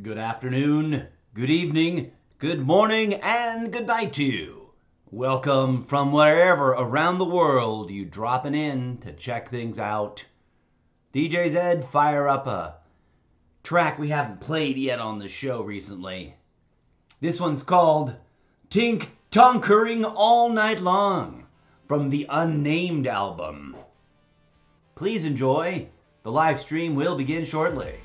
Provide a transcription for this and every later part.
Good afternoon, good evening, good morning, and good night to you. Welcome from wherever around the world you dropping in to check things out. DJ Zed, fire up a track we haven't played yet on the show recently. This one's called Tink Tonkering All Night Long from the Unnamed album. Please enjoy. The live stream will begin shortly.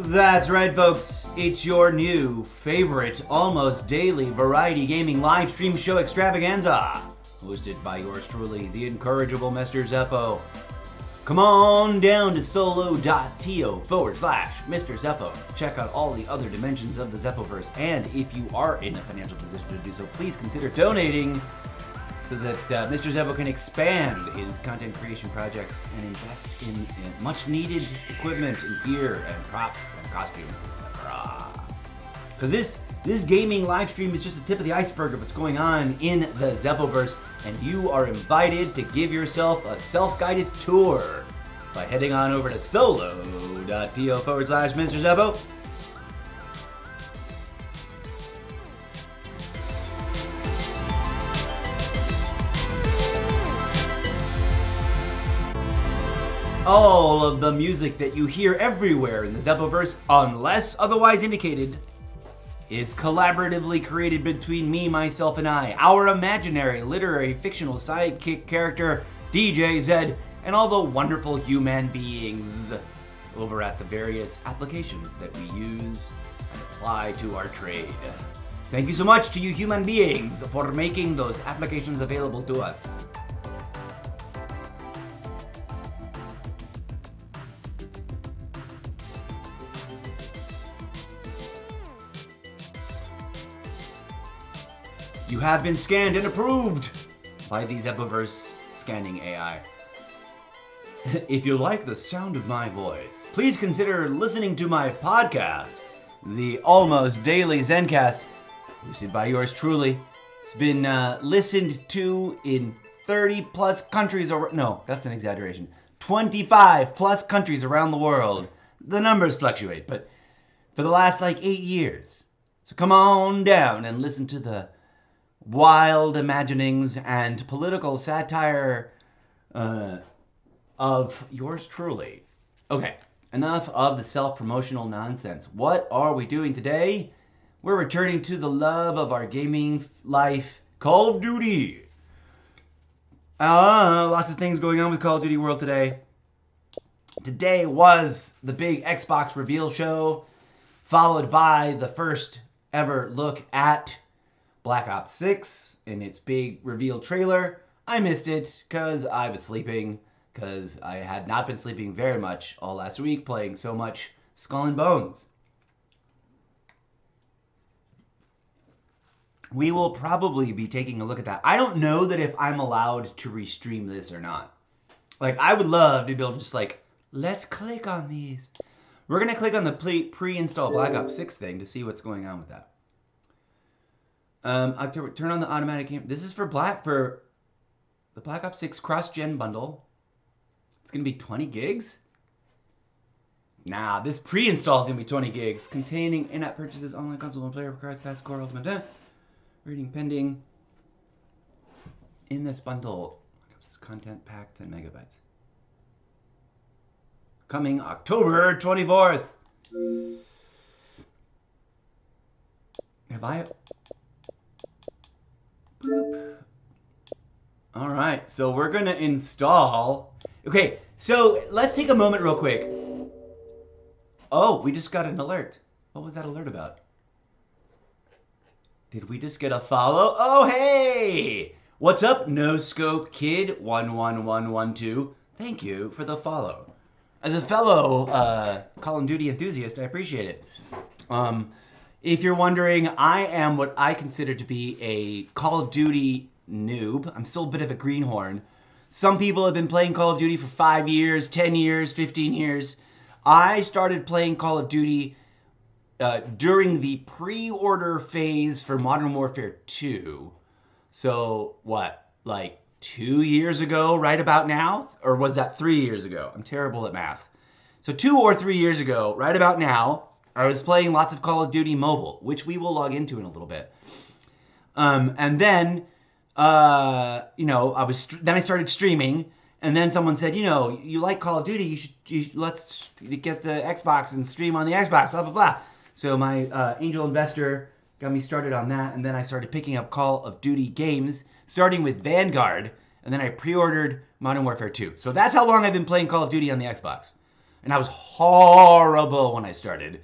That's right, folks. It's your new favorite, almost daily variety gaming live stream show Extravaganza, hosted by yours truly, the incorrigible Mr. Zeppo. Come on down to solo.to/Mr. Zeppo. Check out all the other dimensions of the Zeppoverse, and if you are in a financial position to do so, please consider donating so that Mr. Zeppo can expand his content creation projects and invest in much needed equipment and gear and props and costumes, etc. Because this gaming live stream is just the tip of the iceberg of what's going on in the Zeppoverse, and you are invited to give yourself a self-guided tour by heading on over to solo.to/Mr. Zeppo. All of the music that you hear everywhere in the Zeppoverse, unless otherwise indicated, is collaboratively created between me, myself, and I, our imaginary, literary, fictional sidekick character, DJ Zed, and all the wonderful human beings over at the various applications that we use and apply to our trade. Thank you so much to you human beings for making those applications available to us. You have been scanned and approved by the Zeppoverse scanning AI. If you like the sound of my voice, please consider listening to my podcast, the Almost Daily Zencast, hosted by yours truly. It's been listened to in 30 plus countries, no, that's an exaggeration, 25 plus countries around the world. The numbers fluctuate, but for the last 8 years. So come on down and listen to the wild imaginings and political satire of yours truly. Okay, enough of the self-promotional nonsense. What are we doing today? We're returning to the love of our gaming life, Call of Duty. Lots of things going on with Call of Duty World today. Today was the big Xbox reveal show, followed by the first ever look at Black Ops 6 in its big reveal trailer. I missed it because I was sleeping, because I had not been sleeping very much all last week, playing so much Skull and Bones. We will probably be taking a look at that. I don't know that if I'm allowed to restream this or not. I would love to be able to just let's click on these. We're going to click on the pre-install Black Ops 6 thing to see what's going on with that. October, turn on the automatic game. This is for the Black Ops 6 cross-gen bundle. It's going to be 20 gigs. Nah, this pre-install is going to be 20 gigs, containing in-app purchases, online console and player of cards, pass, core, ultimate, reading pending. In this bundle, this content pack, 10 megabytes. Coming October 24th. Have I... Boop. All right, so we're going to install... Okay, so let's take a moment real quick. Oh, we just got an alert. What was that alert about? Did we just get a follow? Oh, hey! What's up, No Scope Kid 11112? Thank you for the follow. As a fellow Call of Duty enthusiast, I appreciate it. If you're wondering, I am what I consider to be a Call of Duty noob. I'm still a bit of a greenhorn. Some people have been playing Call of Duty for 5 years, 10 years, 15 years. I started playing Call of Duty during the pre-order phase for Modern Warfare 2. So, what, like 2 years ago, right about now? Or was that 3 years ago? I'm terrible at math. So 2 or 3 years ago, right about now, I was playing lots of Call of Duty Mobile, which we will log into in a little bit. And then, you know, then I started streaming, and then someone said, you know, you like Call of Duty, let's get the Xbox and stream on the Xbox, blah, blah, blah. So my angel investor got me started on that, and then I started picking up Call of Duty games, starting with Vanguard, and then I pre-ordered Modern Warfare 2. So that's how long I've been playing Call of Duty on the Xbox. And I was horrible when I started.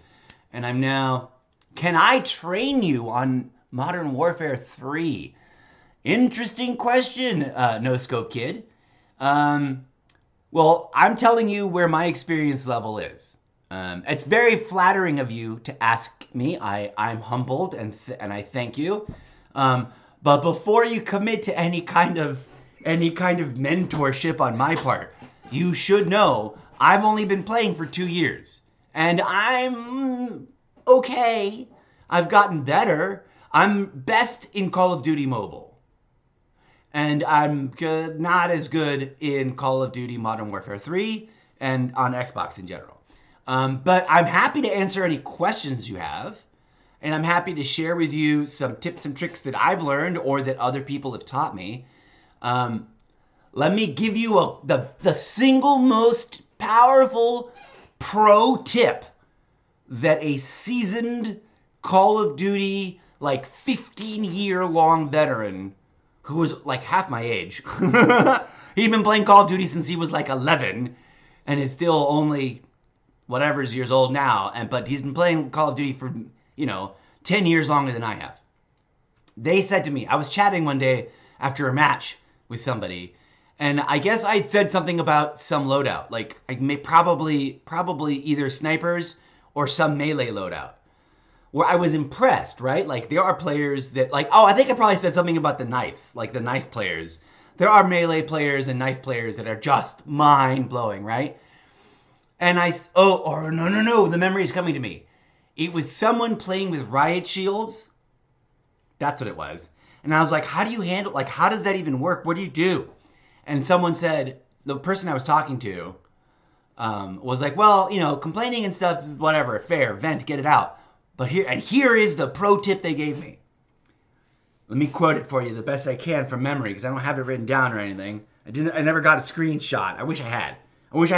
And I'm now... Can I train you on Modern Warfare 3? Interesting question, No Scope Kid. Well, I'm telling you where my experience level is. It's very flattering of you to ask me. I'm humbled and I thank you. But before you commit to any kind of mentorship on my part, you should know I've only been playing for 2 years, and I'm okay. I've gotten better. I'm best in Call of Duty Mobile, and I'm not as good in Call of Duty Modern Warfare 3 and on Xbox in general. But I'm happy to answer any questions you have, and I'm happy to share with you some tips and tricks that I've learned or that other people have taught me. Let me give you the single most powerful pro tip that a seasoned Call of Duty, like 15-year-long veteran who was like half my age. He'd been playing Call of Duty since he was like 11 and is still only whatever years old now. But he's been playing Call of Duty for, 10 years longer than I have. They said to me, I was chatting one day after a match with somebody, and I guess I'd said something about some loadout. Like, I may probably either snipers or some melee loadout, where I was impressed, right? Like, there are players that, like, I think I probably said something about the knights, like the knife players. There are melee players and knife players that are just mind-blowing, right? And no, the memory is coming to me. It was someone playing with riot shields. That's what it was. And I was like, how do you handle, like, how does that even work? What do you do? And someone said, the person I was talking to was like, well, complaining and stuff is whatever, fair, vent, get it out. But here is the pro tip they gave me. Let me quote it for you the best I can from memory, because I don't have it written down or anything. I never got a screenshot. I wish I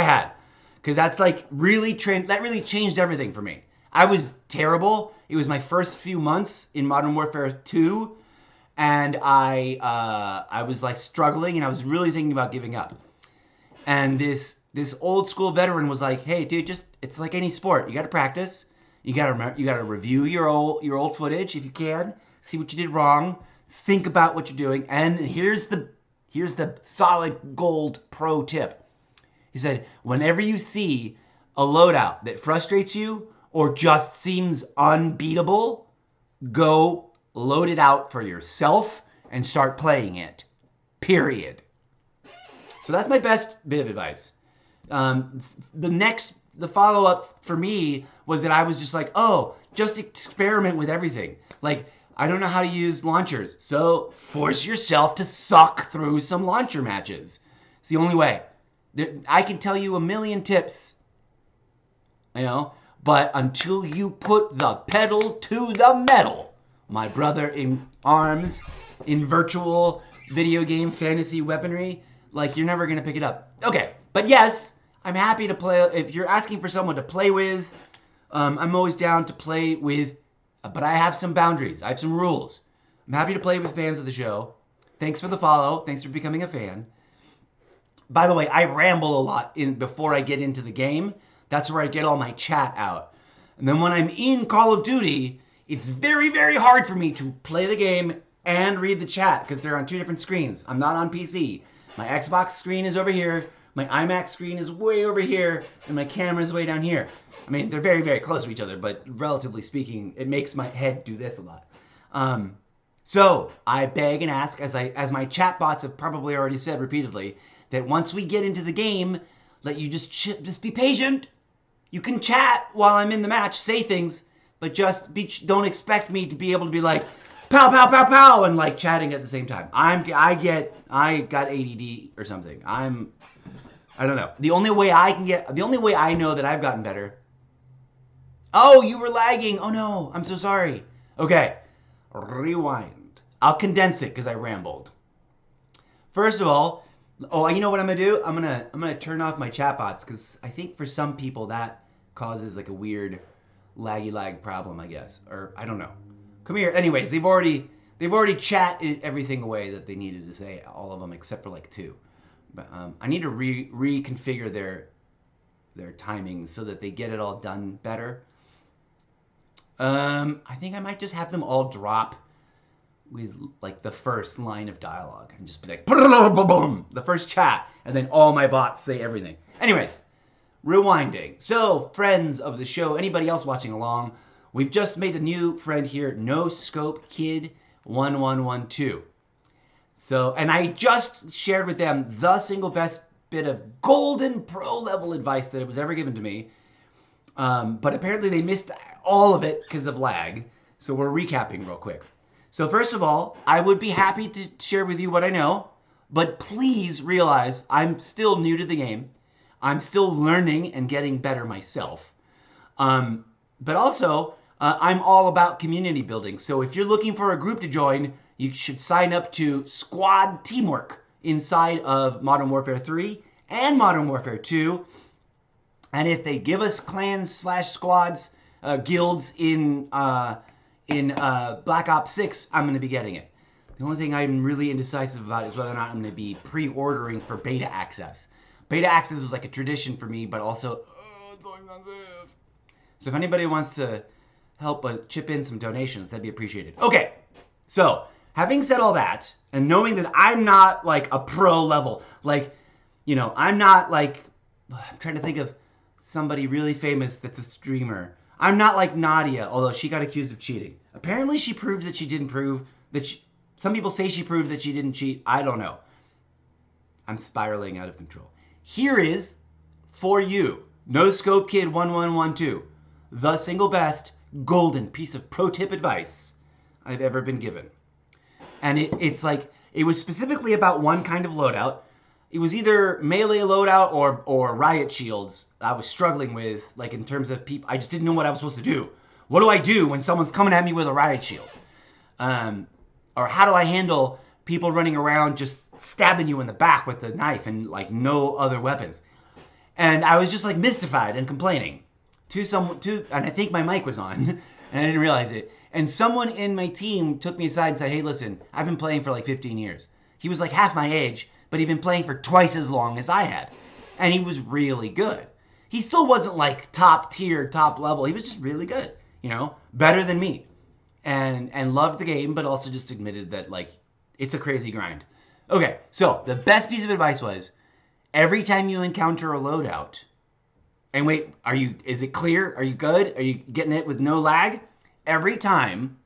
had. Because that's like that really changed everything for me. I was terrible. It was my first few months in Modern Warfare 2. And I was like struggling, and I was really thinking about giving up. And this old school veteran was like, "Hey, dude, it's like any sport. You got to practice. You got to review your old footage if you can. See what you did wrong. Think about what you're doing. And here's the solid gold pro tip." He said, "Whenever you see a loadout that frustrates you or just seems unbeatable, go load it out for yourself and start playing it. Period." So that's my best bit of advice. The follow-up for me was that I was just like, just experiment with everything. Like, I don't know how to use launchers, so force yourself to suck through some launcher matches. It's the only way. I can tell you a million tips you know? But until you put the pedal to the metal, my brother in arms, in virtual video game fantasy weaponry, like, you're never going to pick it up. Okay, but yes, I'm happy to play. If you're asking for someone to play with, I'm always down to play with, but I have some boundaries. I have some rules. I'm happy to play with fans of the show. Thanks for the follow. Thanks for becoming a fan. By the way, I ramble a lot before I get into the game. That's where I get all my chat out. And then when I'm in Call of Duty, it's very, very hard for me to play the game and read the chat because they're on two different screens. I'm not on PC. My Xbox screen is over here. My iMac screen is way over here, and my camera is way down here. I mean, they're very, very close to each other, but relatively speaking, it makes my head do this a lot. So I beg and ask, as my chat bots have probably already said repeatedly, that once we get into the game, let you just be patient. You can chat while I'm in the match, say things, but don't expect me to be able to be like, pow, pow, pow, pow, and like chatting at the same time. I got ADD or something. I don't know. The only way I know that I've gotten better. Oh, you were lagging. Oh no, I'm so sorry. Okay, rewind. I'll condense it because I rambled. First of all, you know what I'm gonna do? I'm gonna turn off my chatbots because I think for some people that causes like a weird laggy lag problem, I guess, or I don't know. Come here. Anyways, they've already chatted everything away that they needed to say, all of them except for like 2. But I need to reconfigure their timings so that they get it all done better. I think I might just have them all drop with like the first line of dialogue and just be like, boom, the first chat, and then all my bots say everything. Anyways, rewinding. So, friends of the show, anybody else watching along, we've just made a new friend here, No Scope Kid 1112. So, and I just shared with them the single best bit of golden pro level advice that was ever given to me. But apparently they missed all of it because of lag. So we're recapping real quick. So first of all, I would be happy to share with you what I know, but please realize I'm still new to the game. I'm still learning and getting better myself. But also, I'm all about community building. So if you're looking for a group to join, you should sign up to squad teamwork inside of Modern Warfare 3 and Modern Warfare 2. And if they give us clans/squads, guilds in Black Ops 6, I'm going to be getting it. The only thing I'm really indecisive about is whether or not I'm going to be pre-ordering for beta access. Beta access is like a tradition for me, but also, it's so expensive. So if anybody wants to help chip in some donations, that'd be appreciated. Okay, so having said all that, and knowing that I'm not like a pro level, like, you know, I'm not like, I'm trying to think of somebody really famous that's a streamer. I'm not like Nadia, although she got accused of cheating. Apparently she proved that she didn't prove that some people say she proved that she didn't cheat. I don't know. I'm spiraling out of control. Here is, for you, No Scope Kid 1112, the single best golden piece of pro tip advice I've ever been given. And it's like, it was specifically about one kind of loadout. It was either melee loadout or riot shields I was struggling with, like in terms of people. I just didn't know what I was supposed to do. What do I do when someone's coming at me with a riot shield? Or how do I handle people running around just stabbing you in the back with the knife and like no other weapons? And I was just like mystified and complaining and I think my mic was on and I didn't realize it. And someone in my team took me aside and said, hey, listen, I've been playing for like 15 years. He was like half my age, but he'd been playing for twice as long as I had. And he was really good. He still wasn't like top tier, top level. He was just really good, you know, better than me. And loved the game, but also just admitted that like, it's a crazy grind. Okay, so the best piece of advice was, every time you encounter a loadout, and wait, is it clear? Are you good? Are you getting it with no lag? Every time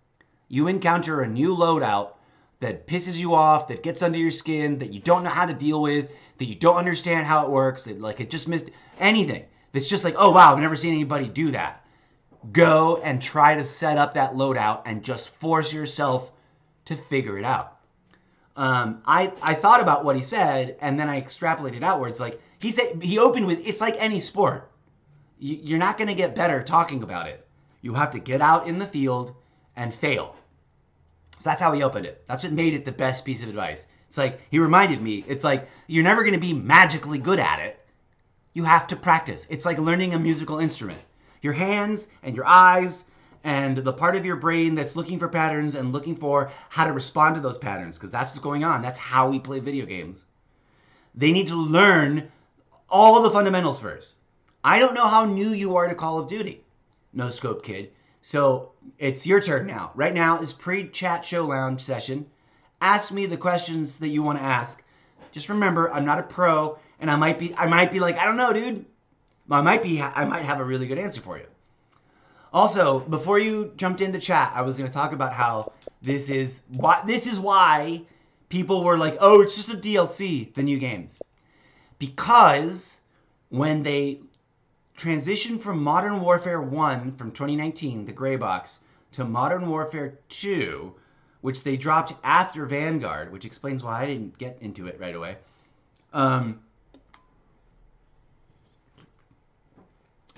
you encounter a new loadout that pisses you off, that gets under your skin, that you don't know how to deal with, that you don't understand how it works, that like it just missed anything, that's just like, oh wow, I've never seen anybody do that. Go and try to set up that loadout and just force yourself to figure it out. I thought about what he said and then I extrapolated outwards. Like he opened with, it's like any sport. You're not going to get better talking about it. You have to get out in the field and fail. So that's how he opened it. That's what made it the best piece of advice. It's like, he reminded me, it's like, you're never going to be magically good at it. You have to practice. It's like learning a musical instrument. Your hands and your eyes and the part of your brain that's looking for patterns and looking for how to respond to those patterns, because that's what's going on. That's how we play video games. They need to learn all of the fundamentals first. I don't know how new you are to Call of Duty, No Scope Kid. So it's your turn now. Right now is pre-chat show lounge session. Ask me the questions that you want to ask. Just remember, I'm not a pro, and I might be like, I don't know, dude. I might have a really good answer for you. Also, before you jumped into chat, I was going to talk about how this is why people were like, oh, it's just a DLC, the new games. Because when they transitioned from Modern Warfare 1 from 2019, the gray box, to Modern Warfare 2, which they dropped after Vanguard, which explains why I didn't get into it right away.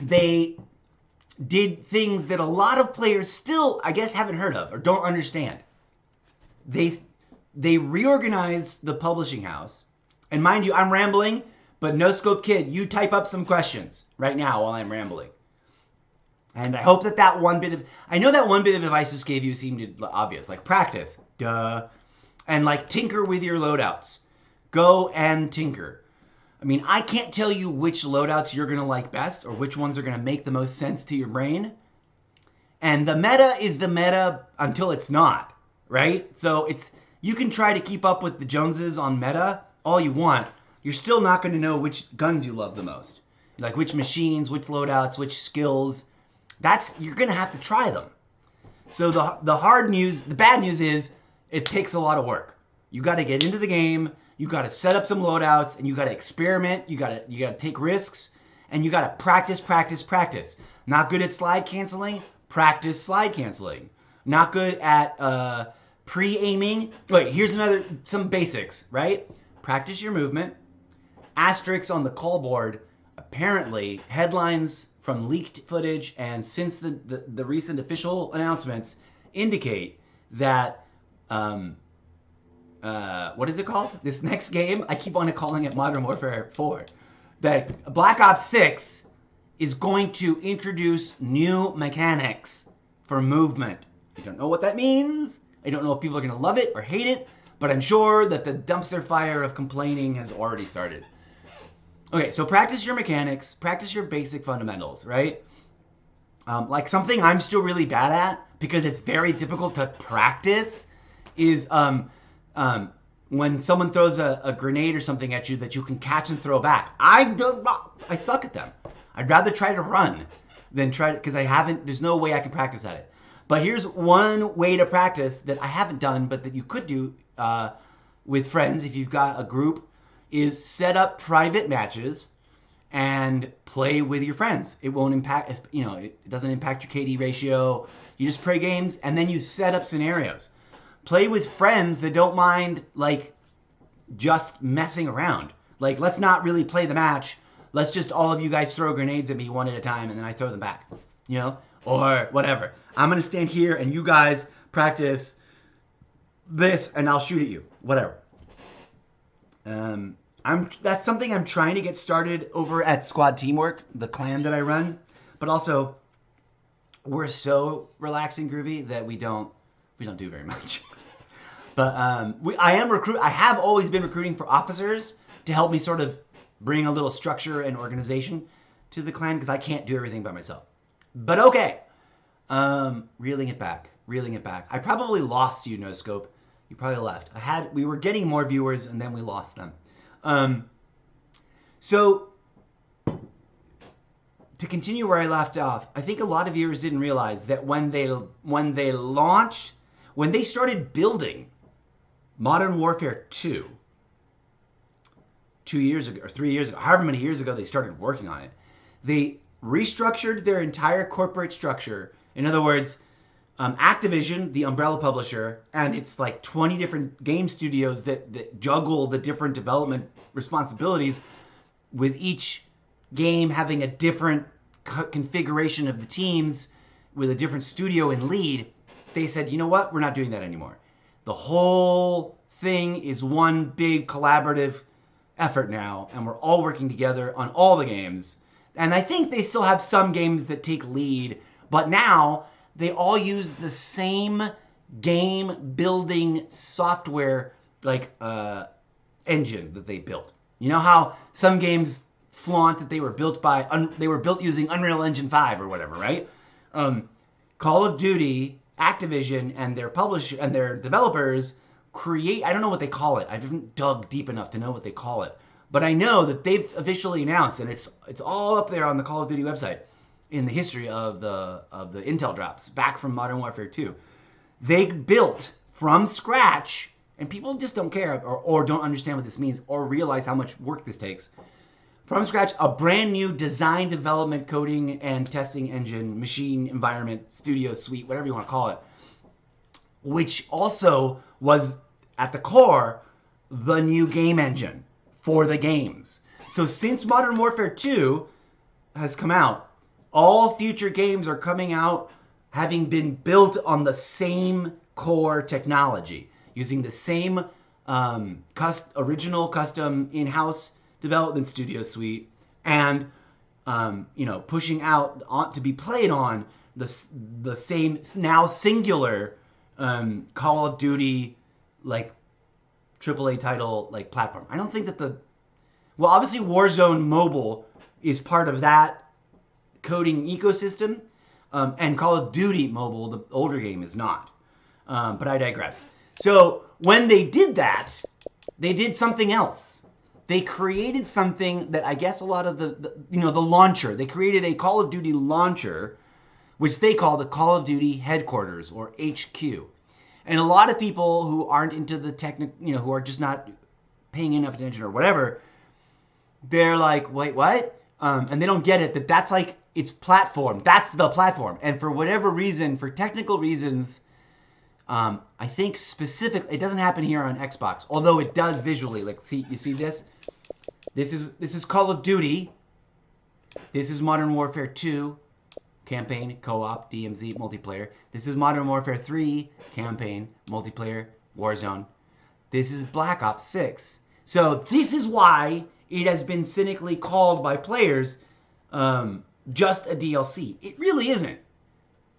They did things that a lot of players still, I guess, haven't heard of or don't understand. They reorganized the publishing house. And mind you, I'm rambling, but No Scope Kid, you type up some questions right now while I'm rambling. And I hope that one bit of advice just gave you seemed obvious. Like practice, duh. And like tinker with your loadouts. Go and tinker. I mean, I can't tell you which loadouts you're going to like best or which ones are going to make the most sense to your brain. And the meta is the meta until it's not, right? So you can try to keep up with the Joneses on meta all you want. You're still not going to know which guns you love the most. Like which machines, which loadouts, which skills. You're going to have to try them. So the bad news is it takes a lot of work. You got to get into the game. You got to set up some loadouts, and you got to experiment. You got to take risks, and you got to practice. Not good at slide canceling? Practice slide canceling. Not good at pre-aiming? Wait, here's some basics, right? Practice your movement. Asterisks on the call board. Apparently, headlines from leaked footage and since the recent official announcements indicate that what is it called? This next game, I keep on calling it Modern Warfare 4, that Black Ops 6 is going to introduce new mechanics for movement. I don't know what that means. I don't know if people are going to love it or hate it, but I'm sure that the dumpster fire of complaining has already started. Okay, so practice your mechanics, practice your basic fundamentals, right? Like something I'm still really bad at because it's very difficult to practice is when someone throws a grenade or something at you that you can catch and throw back. I suck at them. I'd rather try to run than try to, because there's no way I can practice at it. But here's one way to practice that I haven't done, but that you could do with friends if you've got a group, is set up private matches and play with your friends. It won't impact, it doesn't impact your KD ratio. You just play games and then you set up scenarios. Play with friends that don't mind, like, just messing around. Like, let's not really play the match. Let's just all of you guys throw grenades at me one at a time and then I throw them back, or whatever. I'm going to stand here and you guys practice this and I'll shoot at you, whatever. That's something I'm trying to get started over at Squad Teamwork, the clan that I run. But also, we're so relaxed and groovy that we don't do very much. But I have always been recruiting for officers to help me sort of bring a little structure and organization to the clan because I can't do everything by myself. But okay, reeling it back. I probably lost you, No Scope. You probably left. We were getting more viewers and then we lost them. So to continue where I left off, I think a lot of viewers didn't realize that when they started building Modern Warfare 2 2 years ago or 3 years ago, however many years ago they started working on it, they restructured their entire corporate structure. In other words, Activision, the umbrella publisher, and it's like 20 different game studios that juggle the different development responsibilities, with each game having a different configuration of the teams with a different studio and lead, they said, you know what, we're not doing that anymore. The whole thing is one big collaborative effort now, and we're all working together on all the games. And I think they still have some games that take lead, but now they all use the same game building software engine that they built. You know how some games flaunt that they were built using Unreal Engine 5 or whatever, right? Call of Duty, Activision, and their publisher and their developers create, I don't know what they call it. I haven't dug deep enough to know what they call it. But I know that they've officially announced, and it's all up there on the Call of Duty website, in the history of the Intel drops back from Modern Warfare 2. They built from scratch, and people just don't care or don't understand what this means or realize how much work this takes. From scratch, a brand new design, development, coding, and testing engine, machine, environment, studio, suite, whatever you want to call it, which also was, at the core, the new game engine for the games. So since Modern Warfare 2 has come out, all future games are coming out having been built on the same core technology, using the same original custom in-house development studio suite, and pushing out to be played on the same now singular Call of Duty AAA title platform. I don't think that obviously Warzone Mobile is part of that coding ecosystem, and Call of Duty Mobile, the older game, is not. But I digress. So when they did that, they did something else. They created something that I guess a lot of the launcher. They created a Call of Duty launcher, which they call the Call of Duty headquarters, or HQ. And a lot of people who aren't into the who are just not paying enough attention or whatever, they're like, wait, what? And they don't get it, that's its platform. That's the platform. And for whatever reason, for technical reasons, I think specifically, it doesn't happen here on Xbox, although it does visually. You see this? This is Call of Duty. This is Modern Warfare 2, campaign, co-op, DMZ, multiplayer. This is Modern Warfare 3, campaign, multiplayer, Warzone. This is Black Ops 6. So this is why it has been cynically called by players just a DLC. It really isn't.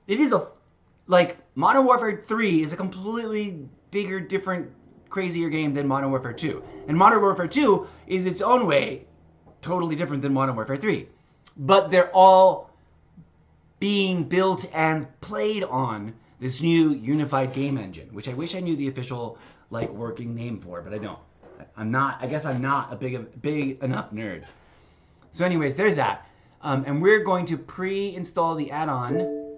It is Modern Warfare 3 is a completely bigger, different, crazier game than Modern Warfare 2. And Modern Warfare 2 is its own way totally different than Modern Warfare 3. But they're all being built and played on this new unified game engine, which I wish I knew the official working name for, but I don't. I guess I'm not a big enough nerd. So anyways, there's that. And we're going to pre-install the add-on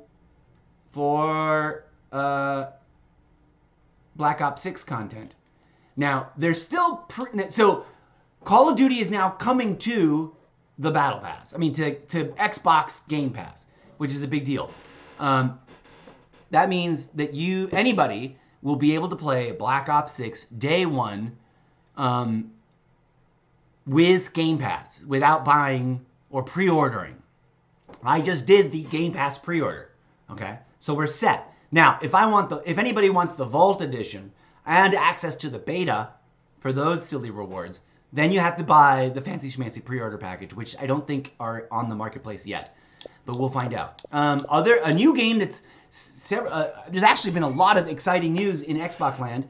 for Black Ops 6 content. Now, there's still... So, Call of Duty is now coming to the Battle Pass. I mean, to Xbox Game Pass, which is a big deal. That means that anybody will be able to play Black Ops 6 day one with Game Pass without buying or pre-ordering. I just did the Game Pass pre-order. Okay, so we're set. Now, if anybody wants the Vault Edition and access to the beta for those silly rewards, then you have to buy the Fancy Schmancy pre-order package, which I don't think are on the marketplace yet, but we'll find out. A new game that's there's actually been a lot of exciting news in Xbox land.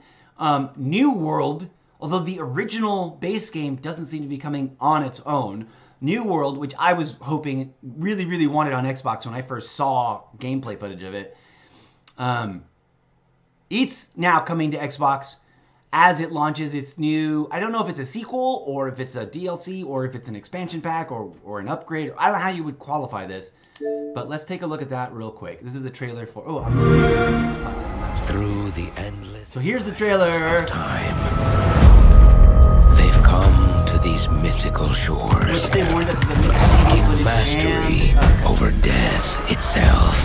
New World, although the original base game doesn't seem to be coming on its own. New World, which I was hoping, really, really wanted on Xbox when I first saw gameplay footage of it. It's now coming to Xbox as it launches its new... I don't know if it's a sequel, or if it's a DLC, or if it's an expansion pack, or an upgrade. I don't know how you would qualify this, but let's take a look at that real quick. This is a trailer for... Oh, I'm going to use Xbox. Through the endless... So here's the trailer. ...of time. They've come to these mythical shores, Which they warned us is a mix seeking of mastery over death itself.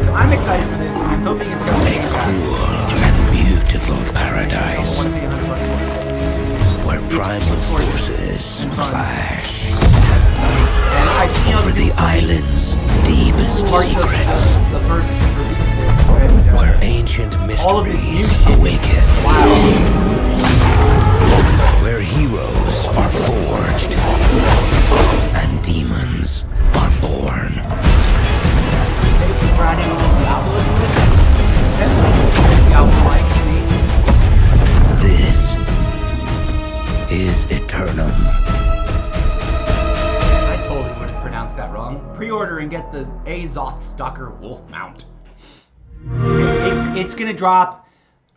So I'm excited for this, and I'm hoping it's going to be A cruel and beautiful paradise where primal forces clash. over the island's deepest Parts of secrets, the first release of this. And, where ancient all of this new mysteries shit. awaken, Wow. where heroes are forged and demons are born. Riding on Diablo. Diablo-like to me. This is Eternum. I totally would have pronounced that wrong. Pre-order and get the Azoth Stalker Wolf mount. It's gonna drop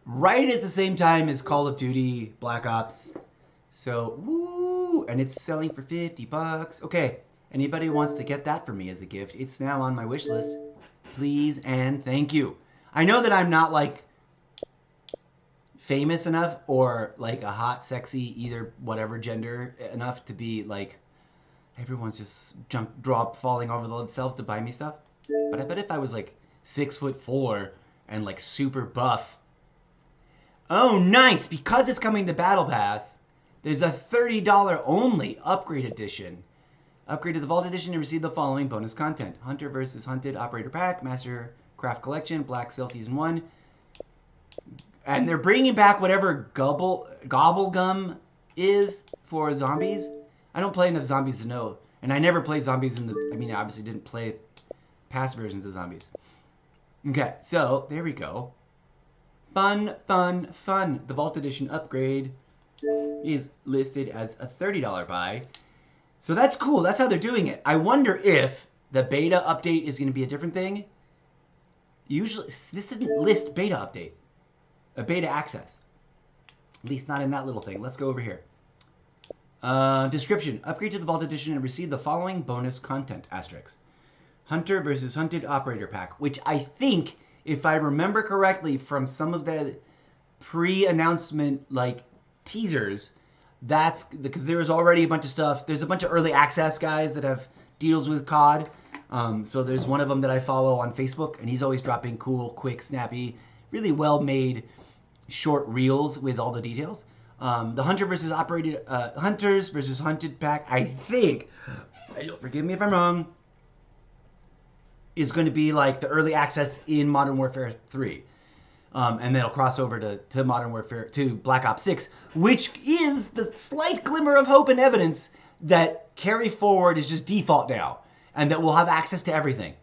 right at the same time as Call of Duty Black Ops. So, woo! And it's selling for $50. Okay, anybody who wants to get that for me as a gift, it's now on my wish list. Please and thank you. I know that I'm not like famous enough or like a hot, sexy, either whatever gender enough to be like everyone's just falling over themselves to buy me stuff. But I bet if I was like 6'4" and like super buff. Oh, nice! Because it's coming to Battle Pass, there's a $30 only upgrade edition. Upgrade to the Vault Edition and receive the following bonus content: Hunter vs. Hunted Operator Pack, Mastercraft Collection, Black Sail Season 1. And they're bringing back whatever Gobblegum is for zombies. I don't play enough zombies to know. And I never played zombies I obviously didn't play past versions of zombies. Okay, so there we go. Fun, fun, fun. The Vault Edition upgrade is listed as a $30 buy. So that's cool. That's how they're doing it. I wonder if the beta update is going to be a different thing. Usually, this didn't list beta update. A beta access. At least not in that little thing. Let's go over here. Description. Upgrade to the Vault Edition and receive the following bonus content. Asterisks. Hunter vs. Hunted Operator Pack. Which I think, if I remember correctly from some of the pre-announcement like teasers, that's because there was already a bunch of stuff. There's a bunch of early access guys that have deals with COD. So there's one of them that I follow on Facebook, and he's always dropping cool, quick, snappy, really well-made short reels with all the details. The Hunters versus Hunted Pack, I think, forgive me if I'm wrong, is going to be like the early access in Modern Warfare 3. And then it'll cross over to Modern Warfare, to Black Ops 6, which is the slight glimmer of hope and evidence that carry forward is just default now, and that we'll have access to everything.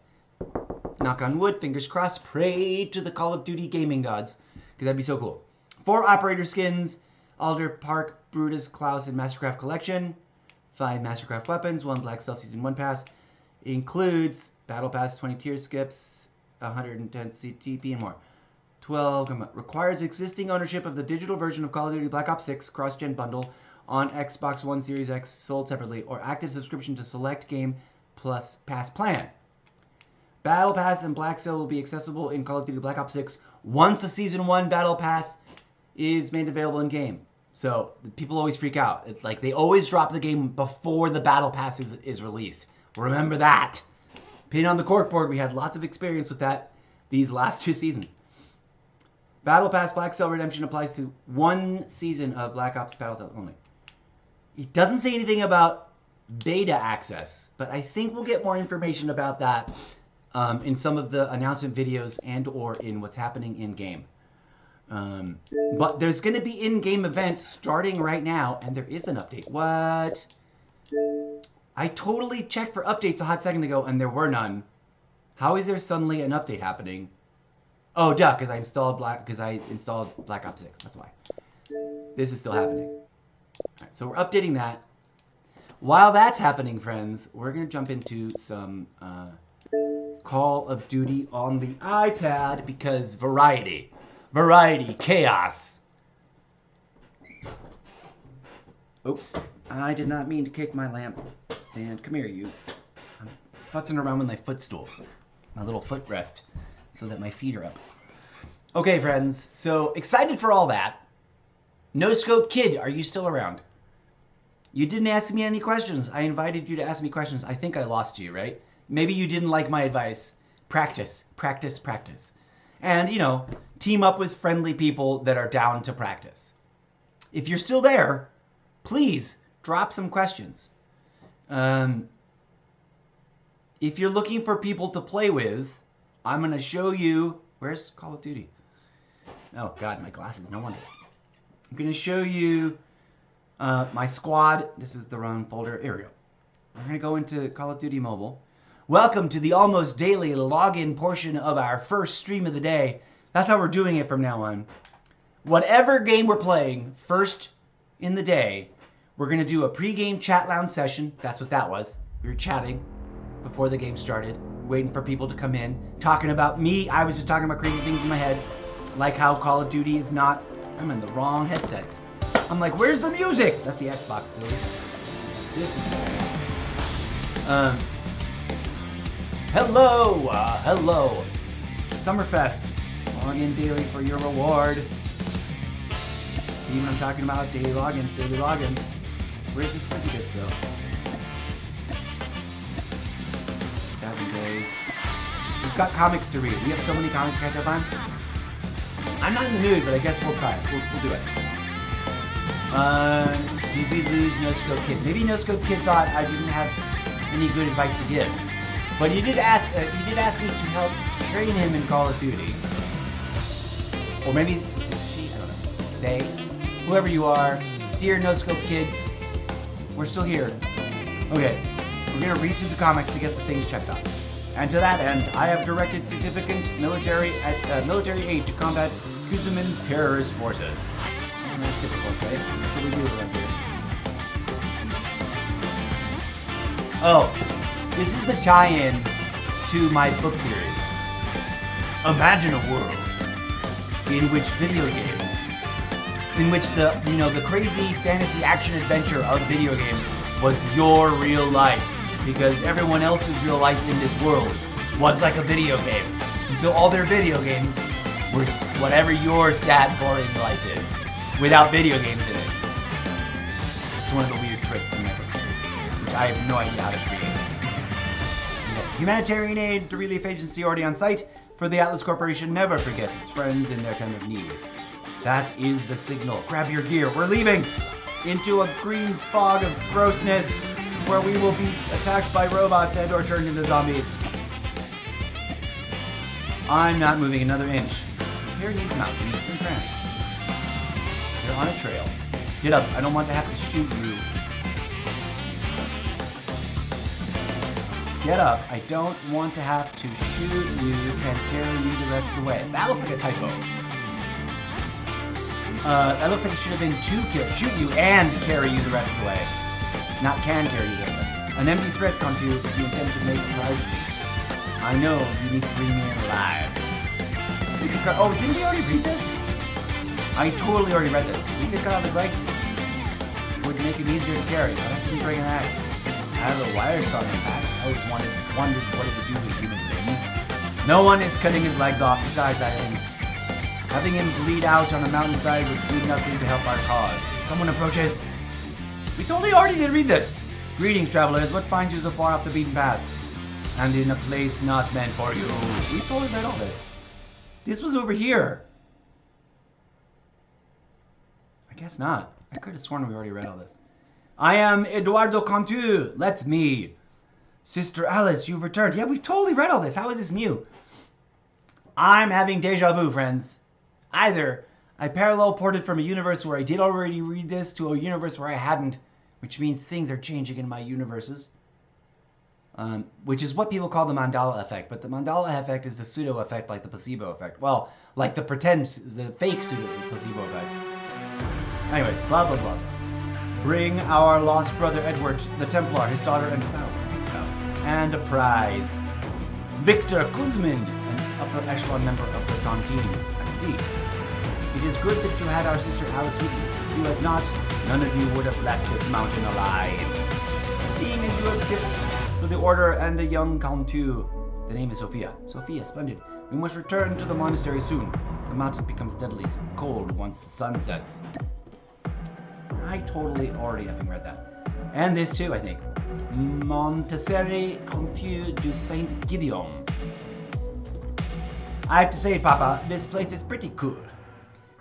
Knock on wood, fingers crossed, pray to the Call of Duty gaming gods, because that'd be so cool. 4 operator skins, Alder, Park, Brutus, Klaus, and Mastercraft Collection. 5 Mastercraft weapons, 1 Black Cell Season 1 pass. It includes Battle Pass, 20 tier skips, 110 CTP, and more. 12 requires existing ownership of the digital version of Call of Duty Black Ops 6 cross-gen bundle on Xbox One Series X sold separately, or active subscription to select game plus pass plan. Battle Pass and Black Sail will be accessible in Call of Duty Black Ops 6 once the Season 1 Battle Pass is made available in game. So people always freak out. It's like they always drop the game before the Battle Pass is released. Remember that. Pin on the corkboard. We had lots of experience with that these last 2 seasons. Battle Pass Black Sail Redemption applies to 1 season of Black Ops Battle Sail only. It doesn't say anything about beta access, but I think we'll get more information about that in some of the announcement videos and or in what's happening in-game. But there's going to be in-game events starting right now, and there is an update. What? I totally checked for updates a hot second ago, and there were none. How is there suddenly an update happening? Oh, duh, because I installed Black Ops 6. That's why. This is still happening. All right, so we're updating that. While that's happening, friends, we're going to jump into some Call of Duty on the iPad because variety, chaos. Oops, I did not mean to kick my lamp stand. Come here, you. I'm futzing around with my footstool, my little footrest, so that my feet are up. Okay, friends, so excited for all that. No Scope Kid, are you still around? You didn't ask me any questions. I invited you to ask me questions. I think I lost you, right? Maybe you didn't like my advice. Practice, practice, practice. And, you know, team up with friendly people that are down to practice. If you're still there, please drop some questions. if you're looking for people to play with, I'm going to show you... Where's Call of Duty? Oh, God, my glasses. No wonder. I'm going to show you my squad. This is the wrong folder. Here we go. We're going to go into Call of Duty Mobile. Welcome to the almost daily login portion of our first stream of the day. That's how we're doing it from now on. Whatever game we're playing, first in the day, we're going to do a pre-game chat lounge session. That's what that was. We were chatting before the game started, waiting for people to come in, talking about me. I was just talking about crazy things in my head, like how Call of Duty is not... I'm in the wrong headsets. I'm like, where's the music? That's the Xbox, silly. This is... hello. Summerfest. Log in daily for your reward. See what I'm talking about? Daily logins. Where's the squidgy bits, though? 7 days. We've got comics to read. We have so many comics to catch up on. I'm not in the mood, but I guess we'll try it. We'll do it. Did we lose No Scope Kid? Maybe No Scope Kid thought I didn't have any good advice to give. But he did ask me to help train him in Call of Duty. Or maybe it's a she, I don't know. They, whoever you are, dear No Scope Kid, we're still here. Okay, we're gonna read through the comics to get the things checked off. And to that end, I have directed significant military aid to combat Kuzumin's terrorist forces. And that's difficult, right? That's what we do around here. Oh, this is the tie-in to my book series. Imagine a world in which video games, in which the crazy fantasy action adventure of video games was your real life, because everyone else's real life in this world was like a video game. And so all their video games were whatever your sad, boring life is, without video games in it. It's one of the weird twists in my book series, which I have no idea how to create. Okay. Humanitarian aid, the relief agency already on site. For the Atlas Corporation never forgets its friends in their time of need. That is the signal. Grab your gear. We're leaving into a green fog of grossness where we will be attacked by robots and or turned into zombies. I'm not moving another inch. Here needs mountains and France. You're on a trail. Get up. I don't want to have to shoot you. Get up. I don't want to have to shoot you and carry you the rest of the way. That looks like a typo. That looks like it should have been to shoot you and carry you the rest of the way. Not can carry you the rest of the way. An empty threat comes to you if you intend to make privately. I know you need to bring me in alive. Oh, didn't we already read this? I totally already read this. We could cut off his legs. Would make it easier to carry. I have to keep bringing an axe. I have a wire saw in the back. I always wondered what it would do to a human being. No one is cutting his legs off besides having him bleed out on a mountainside would do nothing to help our cause. Someone approaches. We totally already did read this. Greetings, travelers. What finds you so far off the beaten path? And in a place not meant for you. We totally read all this. This was over here. I guess not. I could have sworn we already read all this. I am Eduardo Cantu. Let me. Sister Alice, you've returned. Yeah, we've totally read all this. How is this new? I'm having deja vu, friends. Either I parallel ported from a universe where I did already read this to a universe where I hadn't, which means things are changing in my universes. Which is what people call the Mandala effect. But the Mandala effect is the pseudo effect like the placebo effect. Well, like the fake pseudo placebo effect. Anyways, blah, blah, blah. Bring our lost brother Edward, the Templar, his daughter and spouse, and a prize. Victor Kuzmin, an upper echelon member of the Tontine. I see. It is good that you had our sister Alice with you. If you had not, none of you would have left this mountain alive. Seeing as you have gift to the order and a young Cantu. The name is Sophia. Sophia, splendid. We must return to the monastery soon. The mountain becomes deadly cold once the sun sets. I totally already effing read that. And this too, I think. Montessori Cantu du Saint Gideon. I have to say, Papa, this place is pretty cool.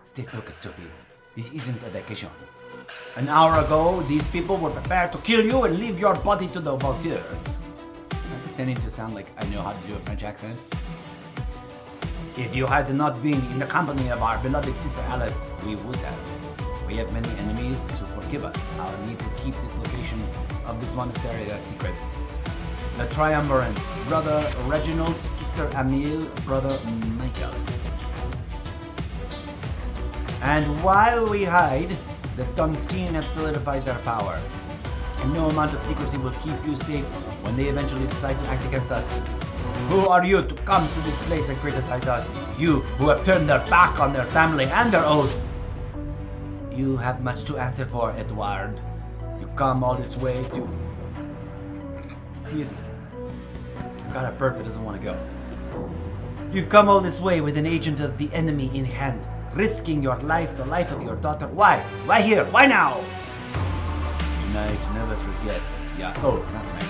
Stay focused, Sophie. This isn't a vacation. An hour ago, these people were prepared to kill you and leave your body to the vultures. pretending to sound like I know how to do a French accent. If you had not been in the company of our beloved sister Alice, we would have. We have many enemies, so forgive us our need to keep this location of this monastery a secret. The Triumvirate, Brother Reginald, Sister Amille, Brother Michael. And while we hide, the Tontine have solidified their power. And no amount of secrecy will keep you safe when they eventually decide to act against us. Who are you to come to this place and criticize us? You who have turned their back on their family and their oath. You have much to answer for, Edward. You come all this way to... See, I've got a bird that doesn't want to go. You've come all this way with an agent of the enemy in hand, risking your life, the life of your daughter. Why? Why here? Why now? Night never forgets. Yeah, oh, not tonight.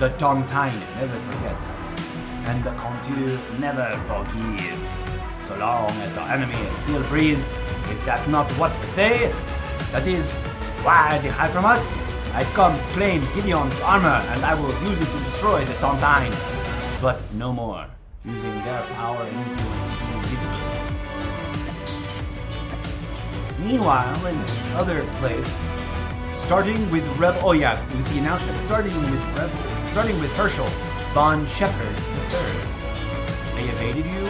The Tontine never forgets. And the Contour never forgive. So long as the enemy still breathes, is that not what they say? That is why they hide from us? I come claim Gideon's armor, and I will use it to destroy the Tontine. But no more, using their power and influence to be invisible. Meanwhile, in other place, starting with with the announcement, starting with Herschel von Shepherd III. They evaded you.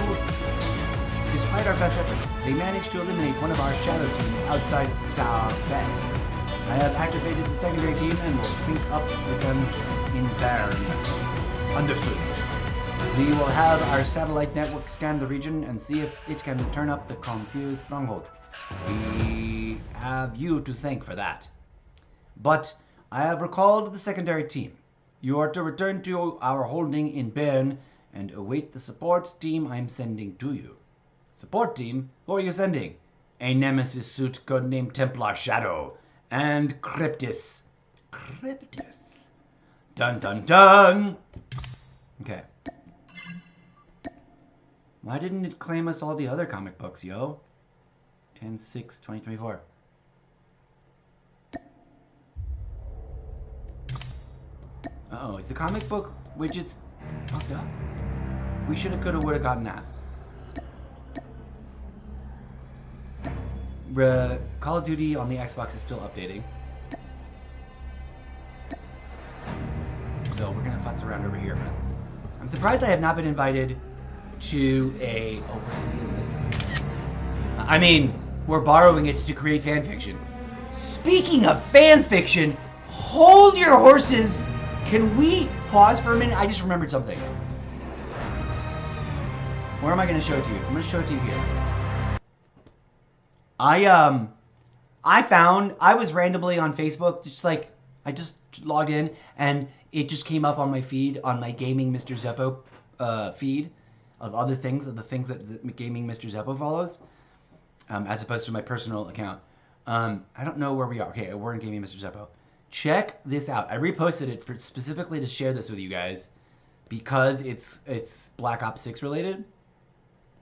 Despite our best efforts, they managed to eliminate one of our shadow teams outside Extravaganza. I have activated the secondary team and will sync up with them in Bern. Understood. We will have our satellite network scan the region and see if it can turn up the Contour's stronghold. We have you to thank for that. But I have recalled the secondary team. You are to return to our holding in Bern and await the support team I'm sending to you. Support team? Who are you sending? A Nemesis suit codenamed Templar Shadow and Cryptis. Cryptis. Dun dun dun! Okay. Why didn't it claim us all the other comic books, yo? 10/6/2024. Uh-oh, is the comic book widgets fucked up? We shoulda, coulda, woulda gotten that. Call of Duty on the Xbox is still updating. So we're gonna futz around over here, friends. I'm surprised I have not been invited to a... Oh, we're stealing this. I mean, we're borrowing it to create fanfiction. Speaking of fanfiction, hold your horses! Can we pause for a minute? I just remembered something. Where am I going to show it to you? I'm going to show it to you here. I was randomly on Facebook, just like, I just logged in, and it just came up on my feed, on my Gaming Mr. Zeppo feed, of other things, of the things that Gaming Mr. Zeppo follows, as opposed to my personal account. I don't know where we are. Okay, we're in Gaming Mr. Zeppo. Check this out. I reposted it specifically to share this with you guys because it's Black Ops 6 related.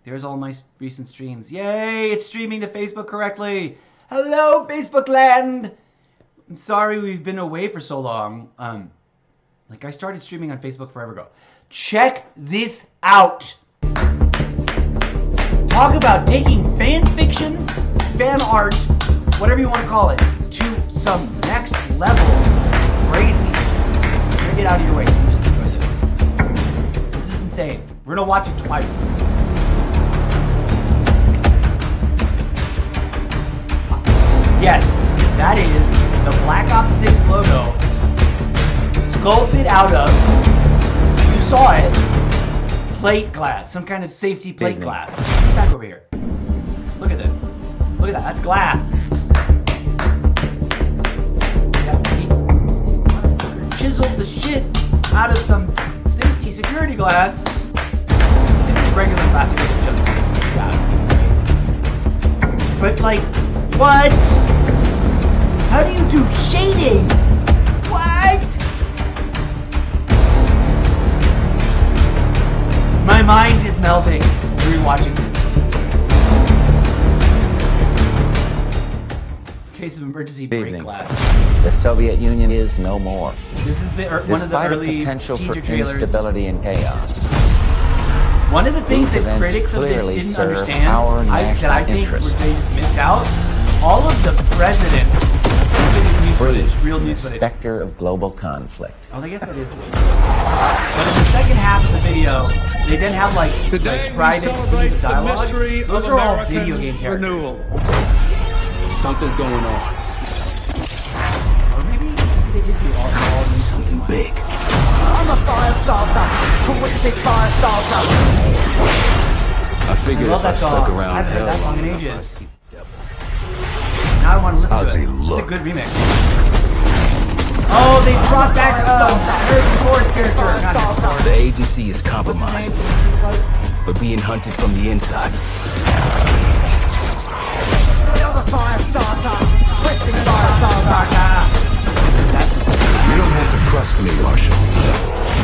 There's all my recent streams. Yay! It's streaming to Facebook correctly. Hello, Facebook land. I'm sorry we've been away for so long. Like I started streaming on Facebook forever ago. Check this out. Talk about taking fan fiction, fan art, whatever you want to call it, to some next level crazy. I'm gonna get out of your way so you can just enjoy this. This is insane. We're gonna watch it twice. Yes, that is the Black Ops 6 logo sculpted out of, you saw it, plate glass, some kind of safety plate glass. Get back over here. Look at this. Look at that, that's glass. Chiseled the shit out of some safety security glass. If it's regular glass, it would have just shattered. But like, what? How do you do shading? What? My mind is melting rewatching this. case of emergency break glass. The Soviet Union is no more. This is one of the Despite a early potential for teaser trailers. instability and chaos, One of the things these that events critics of this clearly didn't serve understand, our that I national think interest. they just missed out, all of the presidents, let's look at these news footage, real the news footage. specter of global conflict. Oh, I guess that is the way. But in the second half of the video, they then have like private scenes of dialogue. Those are all video game characters. Something's going on. Or maybe they did do all these Something big. I'm a fire starter, terrific fire starter. I I figured love if I that stuck song. I around haven't heard hell that song in long enough, ages. I'd see the devil. Now I want to listen How's to it. he look? It's a good remix. Oh, they brought back Harrison Ford's character. Not Harrison Ford. The agency is What's compromised, his name? but being hunted from the inside. You're the fire starter, twisting fire starter. You don't have to trust me, Marshall.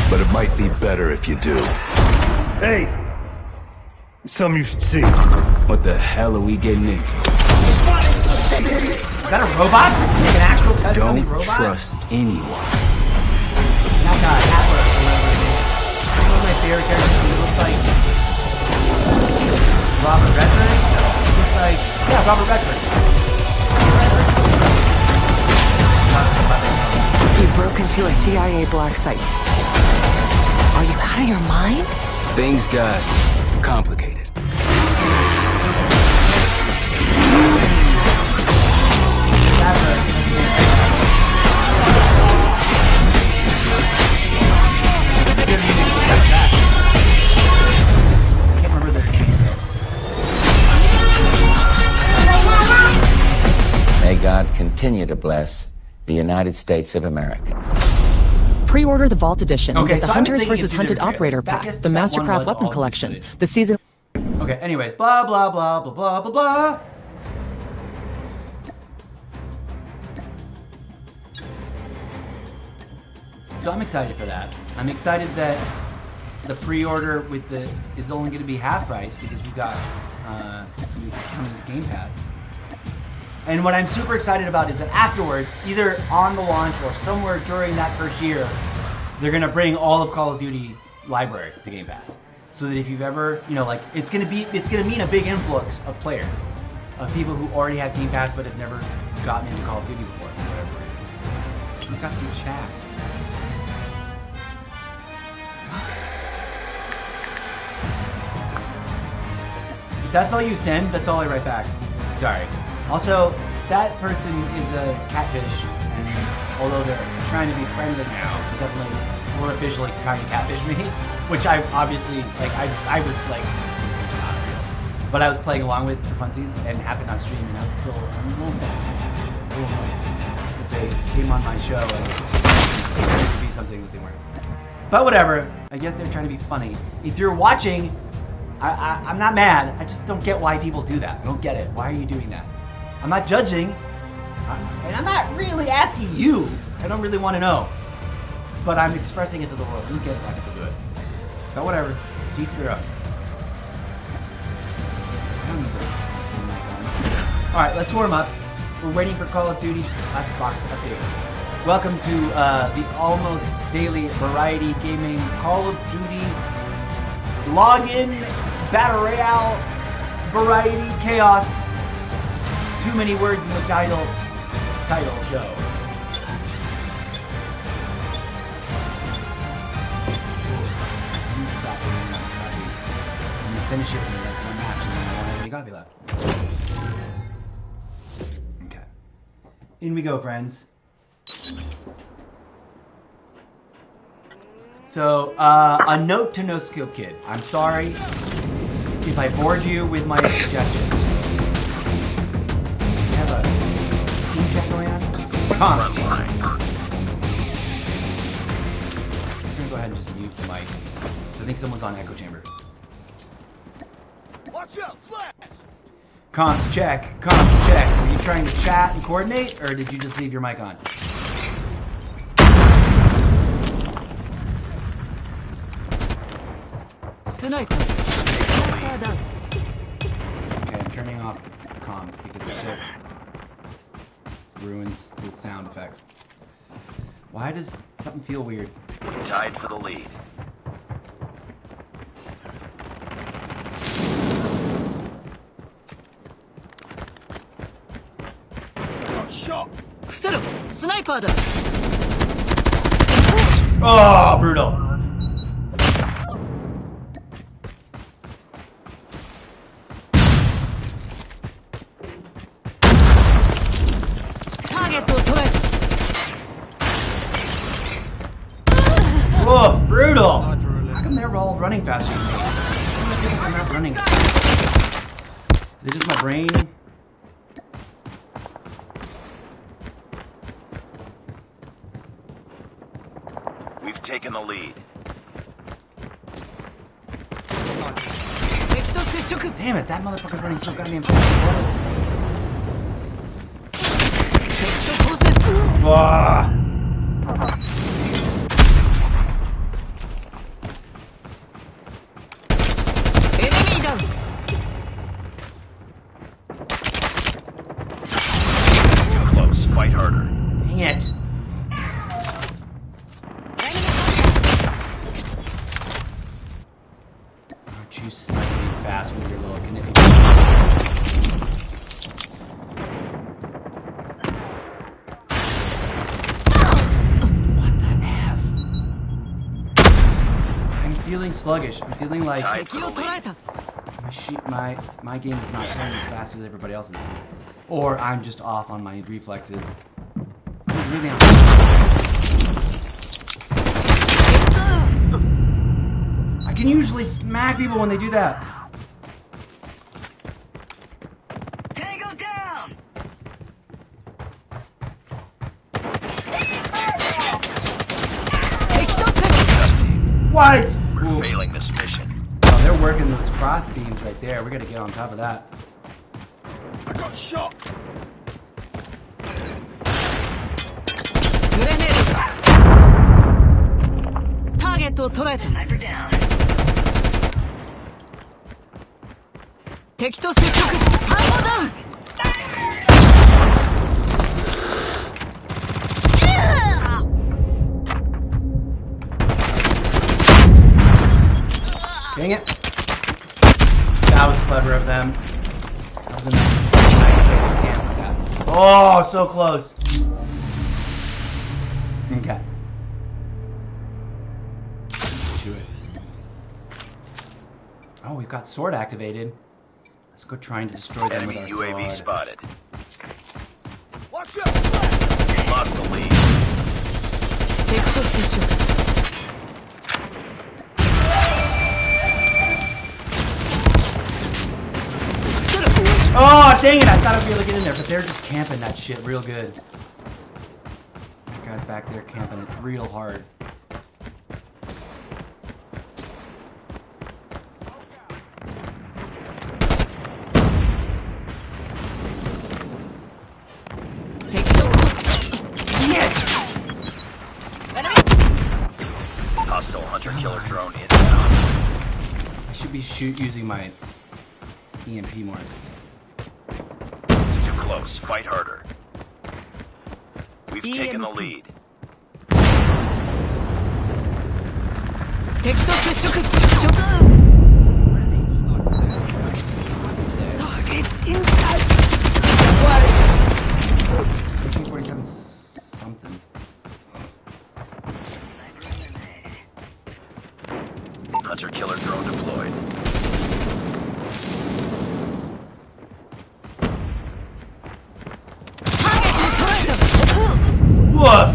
But it might be better if you do. Hey! Something you should see. What the hell are we getting into? Is that a robot? Like an actual test dummy Don't robot? trust anyone. That guy, Atlas, whoever it is. He's one of my favorite characters. He looks like Robert Redford. He looks like Robert Redford. You broke into a CIA black site. Are you out of your mind? Things got complicated. I can't remember their names though. May God continue to bless the United States of America. Pre-order the Vault Edition. Okay, Get the so I was Hunters thinking vs. of Hunted two different Operator trailers. Pack, That the one Mastercraft was Weapon all Collection, footage. the season. Okay, anyways, blah blah blah blah blah blah blah. So I'm excited for that. I'm excited that the pre-order with the is only going to be half price because we've got it's coming to Game Pass. And what I'm super excited about is that afterwards, either on the launch or somewhere during that first year, they're gonna bring all of Call of Duty library to Game Pass. So that if you've ever, like, it's gonna mean a big influx of players, of people who already have Game Pass but have never gotten into Call of Duty before, for whatever reason. I've got some chat. If that's all you send, that's all I write back. Sorry. Also, that person is a catfish, and although they're trying to be friendly now, they're definitely more officially trying to catfish me, which I obviously, I was like, this is not real. But I was playing along with for funsies, and it happened on stream, and I was still, I'm a little mad. If they came on my show and pretended to be something that they weren't. But whatever, I guess they're trying to be funny. If you're watching, I'm not mad, I just don't get why people do that. I don't get it. Why are you doing that? I'm not judging, and I'm not really asking you. I don't really want to know. But I'm expressing it to the world. You get why people do it. But whatever, to each their own. I don't need to turn my mic on. Alright, let's warm up. We're waiting for Call of Duty Xbox to update. Welcome to the almost daily variety gaming Call of Duty login battle royale variety chaos. Too many words in the title show. I'm gonna finish it in like one match and then I won't have any coffee left. Okay. In we go, friends. So, a note to No Skill Kid. I'm sorry if I bored you with my suggestions. You have a Steam check going on? Come on. I'm gonna go ahead and just mute the mic. So I think someone's on echo chamber. Watch out, flash! Comms check. Comms check. Are you trying to chat and coordinate, or did you just leave your mic on? Sniper. Okay, I'm turning off comms because it just... ruins the sound effects. Why does something feel weird? We tied for the lead. Oh, brutal. Whoa, brutal. How come they're all running faster than me? I feel like I'm not running. Is it just my brain? We've taken the lead. Damn it, that motherfucker's running so goddamn fast. Whoa. Too close. Fight harder. Dang it. Aren't you sniping fast with your little kniffy? What the F? I'm feeling sluggish. I'm feeling like Tied for the lead. my game is not playing as fast as everybody else's. Or I'm just off on my reflexes. I was really on. I can usually smack people when they do that. Tango down! What? We're failing this mission. Oh, they're working those cross beams right there. We gotta get on top of that. I got shot. Sniper down. Dang it. That was clever of them. That was a nice camp like that. Oh, so close. Okay. Do it. Oh, we've got sword activated. Let's go trying to destroy them with Enemy our UAV sword. spotted. Watch out! Lost the lead. Oh, dang it! I thought I'd be able to get in there, but they're just camping that shit real good. That guy's back there camping it real hard. Hostile hunter-killer drone inbound. I should be using my EMP more. It's too close. Fight harder. We've taken the lead. Where are they? Targets inside. 1847 something. Hunter-killer drone deployed. Woof!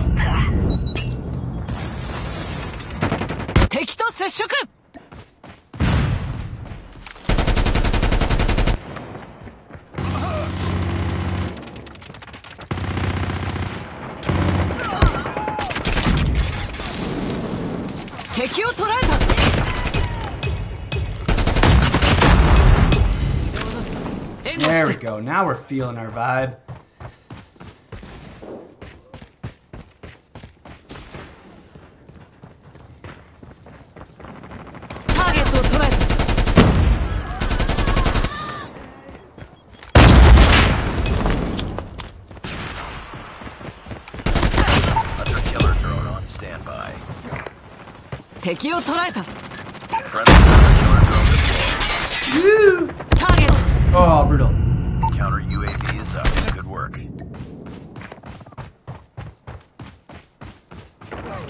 There we go. Now we're feeling our vibe. 敵を捕らえた。 Friendly hunter-killer drone deployed. Woo! ターゲット。 Oh, brutal. Counter UAV is up. Good work.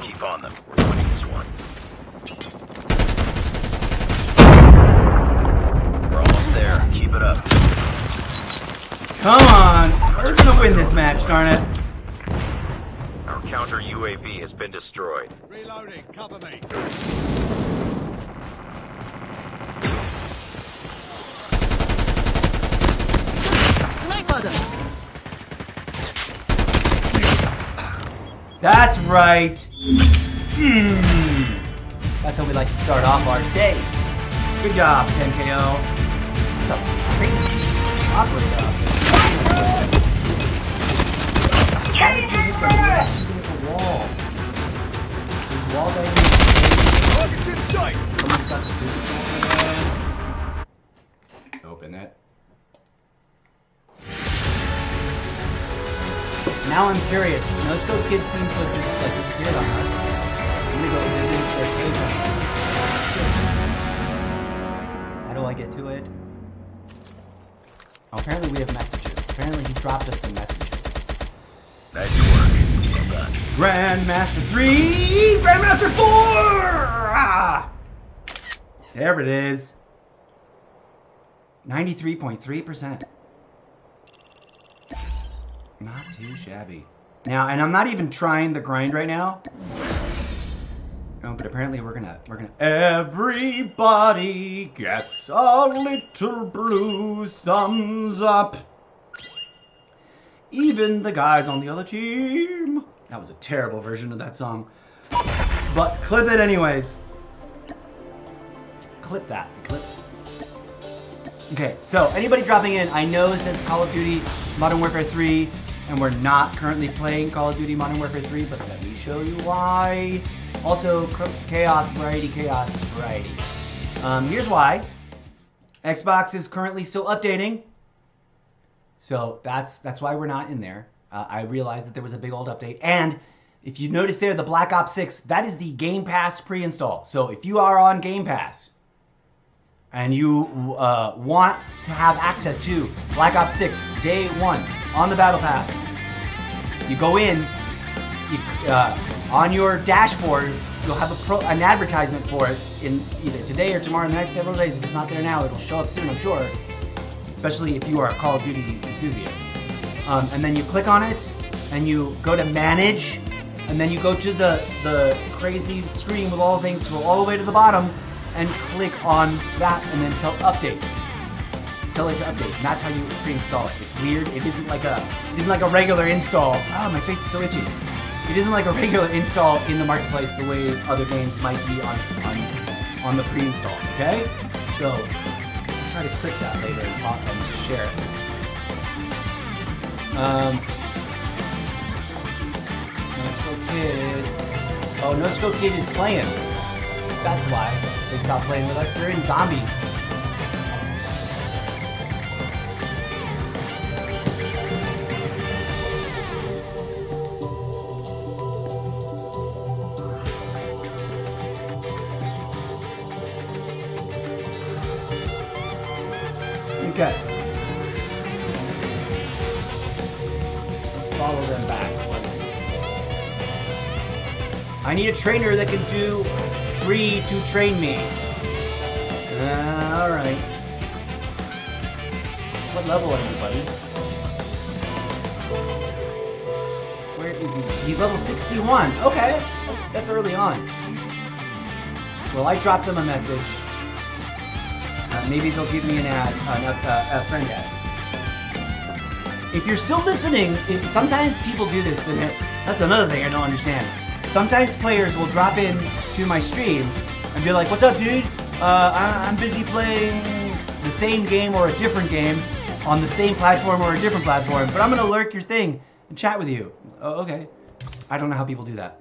Keep on them. We're winning this one. We're almost there. Keep it up. Come on. We're gonna win this match, darn it. Our counter UAV has been destroyed. Reloading, cover me. That's right. That's how we like to start off our day. Good job, 10KO. That's a crazy operator. How did you hit the wall? Is wall banging? Target's in sight. Someone's got the physics also there. Open it. Now I'm curious. No Scope Kid seems to have just like disappeared on us. I'm gonna go visit their cave. How do I get to it? Oh, apparently we have messages. Apparently he dropped us some messages. Nice work. Well done. Grandmaster 3! Grandmaster 4! Ah! There it is. 93.3%. Not too shabby. Now, and I'm not even trying the grind right now. No, but apparently we're gonna everybody gets a little blue thumbs up. Even the guys on the other team. That was a terrible version of that song. But clip it anyways. Clip that. Clips. Okay, so anybody dropping in, I know it says Call of Duty Modern Warfare 3, and we're not currently playing Call of Duty Modern Warfare 3, but let me show you why. Also, Chaos Variety. Here's why. Xbox is currently still updating, so that's why we're not in there. I realized that there was a big old update, and if you notice there, the Black Ops 6, that is the Game Pass pre-install. So if you are on Game Pass, and you want to have access to Black Ops 6 Day 1 on the Battle Pass, you go in, on your dashboard, you'll have an advertisement for it in either today or tomorrow in the next several days. If it's not there now, it'll show up soon, I'm sure, especially if you are a Call of Duty enthusiast. And then you click on it, and you go to Manage, and then you go to the crazy screen with all the things, scroll all the way to the bottom, and click on that, and then tell Update. Tell it to update. And that's how you pre-install it. It's weird. It isn't like a regular install. Oh, my face is so itchy. It isn't like a regular install in the marketplace the way other games might be on the pre-install. Okay? So I'll try to click that later and share it. No Scope Kid. Oh, No Scope Kid is playing. That's why they stopped playing with us. They're in zombies. Okay. Follow them back. I need a trainer that can do free to train me. Alright. What level are you, buddy? Where is he? He's level 61. Okay. That's early on. Well, I dropped them a message. Maybe they'll give me an ad, a friend ad. If you're still listening, sometimes people do this, and that's another thing I don't understand. Sometimes players will drop in to my stream and be like, "What's up, dude? I'm busy playing the same game or a different game on the same platform or a different platform, but I'm gonna lurk your thing and chat with you." Oh, okay. I don't know how people do that.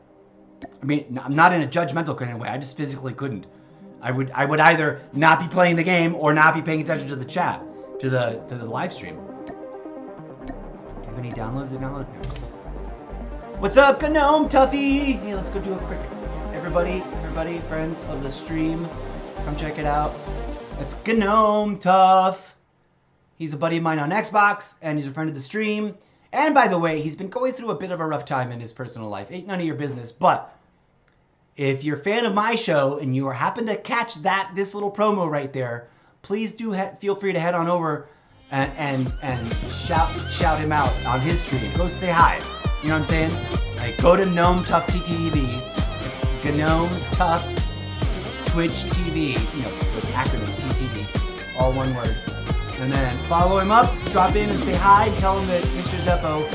I mean, I'm not in a judgmental kind of way. I just physically couldn't. I would either not be playing the game or not be paying attention to the chat, to the live stream. Do you have any downloads to download? No. What's up, Gnome Tuffy? Hey, let's go do a quick. Everybody everybody, friends of the stream. Come check it out. It's Gnome Tough. He's a buddy of mine on Xbox, and he's a friend of the stream. And by the way, he's been going through a bit of a rough time in his personal life. Ain't none of your business, but if you're a fan of my show and you happen to catch this little promo right there, please do feel free to head on over and shout him out on his stream. Go say hi. You know what I'm saying? Like, go to Gnome Tough TTV. It's Gnome Tough Twitch TV. You know, the acronym TTV. All one word. And then follow him up, drop in and say hi, and tell him that Mr. Zeppo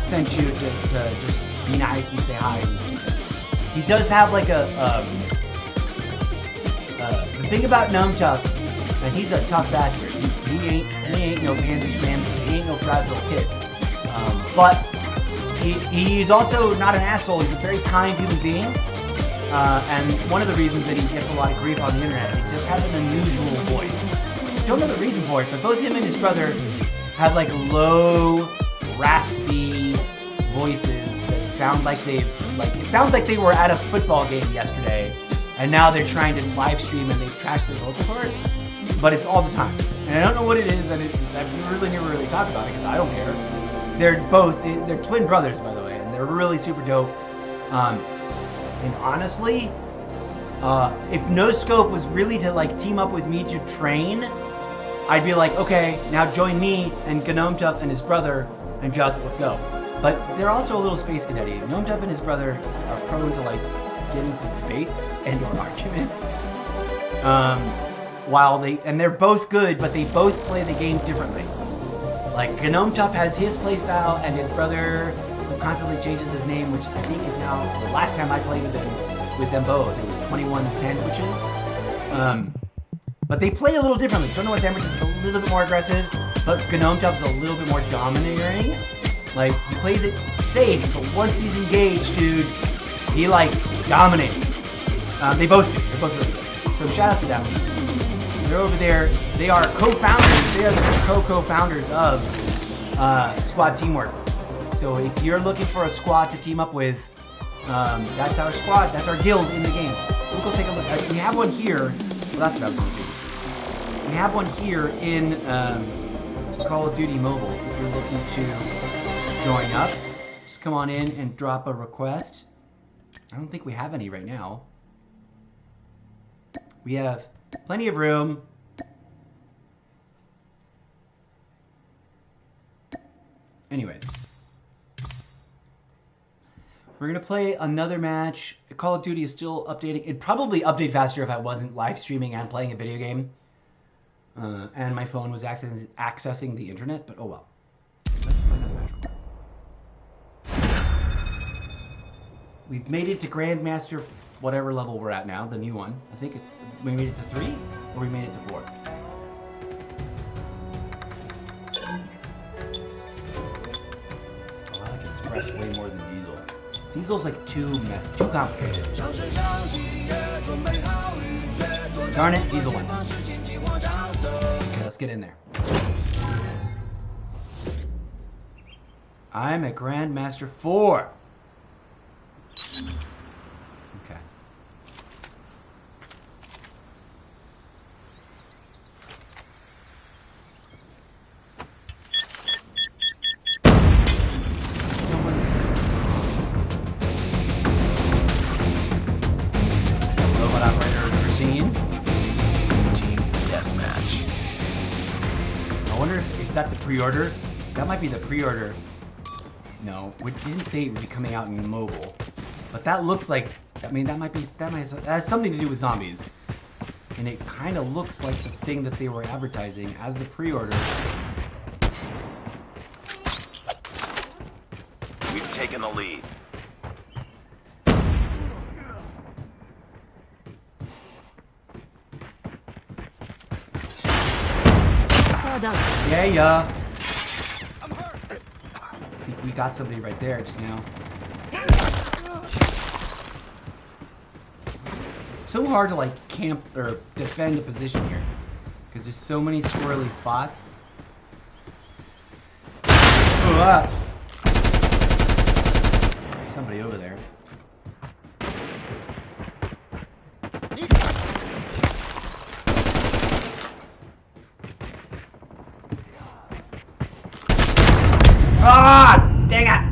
sent you to just be nice and say hi. He does have like the thing about Gnome Tough, and he's a tough bastard. He ain't no pansy schmancy. He ain't no fragile kid. But he's also not an asshole. He's a very kind human being. And one of the reasons that he gets a lot of grief on the internet is he just has an unusual voice. Don't know the reason for it, but both him and his brother have like low, raspy voices that sound like it sounds like they were at a football game yesterday, and now they're trying to live stream and they trash their vocal cords, but it's all the time. And I don't know what it is, and I really never really talk about it because I don't care. They're twin brothers, by the way, and they're really super dope. And honestly, if No Scope was really to like team up with me to train, I'd be like, okay, now join me and Gnome Tough and his brother and just let's go. But they're also a little space cadetty. Gnome Tough and his brother are prone to like get into debates and or arguments. And they're both good, but they both play the game differently. Like Gnome Tough has his play style, and his brother, who constantly changes his name, which I think is now the last time I played with them both, it was 21 Sandwiches. But they play a little differently. Don't know what Sandwich is a little bit more aggressive, but Gnome Tough's a little bit more domineering. Like, he plays it safe, but once he's engaged, dude, he like dominates. They both do. They're both really good. So shout out to them. They're over there. They are co-founders. They are the co-founders of Squad Teamwork. So if you're looking for a squad to team up with, that's our squad. That's our guild in the game. We'll go take a look. We have one here. Well, that's what I was going to do. We have one here in Call of Duty Mobile. If you're looking to join up, just come on in and drop a request. I don't think we have any right now. We have plenty of room. Anyways. We're going to play another match. Call of Duty is still updating. It'd probably update faster if I wasn't live streaming and playing a video game. And my phone was accessing the internet, but oh well. Let's play another match real quick. We've made it to Grandmaster, whatever level we're at now, the new one. I think we made it to 3, or we made it to 4. Oh, I like Express way more than Diesel. Diesel's like too complicated. Darn it, Diesel won. Okay, let's get in there. I'm at Grandmaster 4. Okay. Robot operator machine. Team deathmatch. I wonder if is that the pre-order? That might be the pre-order. No, we didn't say it would be coming out in mobile, but that looks like. I mean, that has something to do with zombies, and it kind of looks like the thing that they were advertising as the pre-order. We've taken the lead. Yeah. I think we got somebody right there just now. It's so hard to like camp or defend a position here because there's so many squirrely spots. There's somebody over there. Ah, dang it!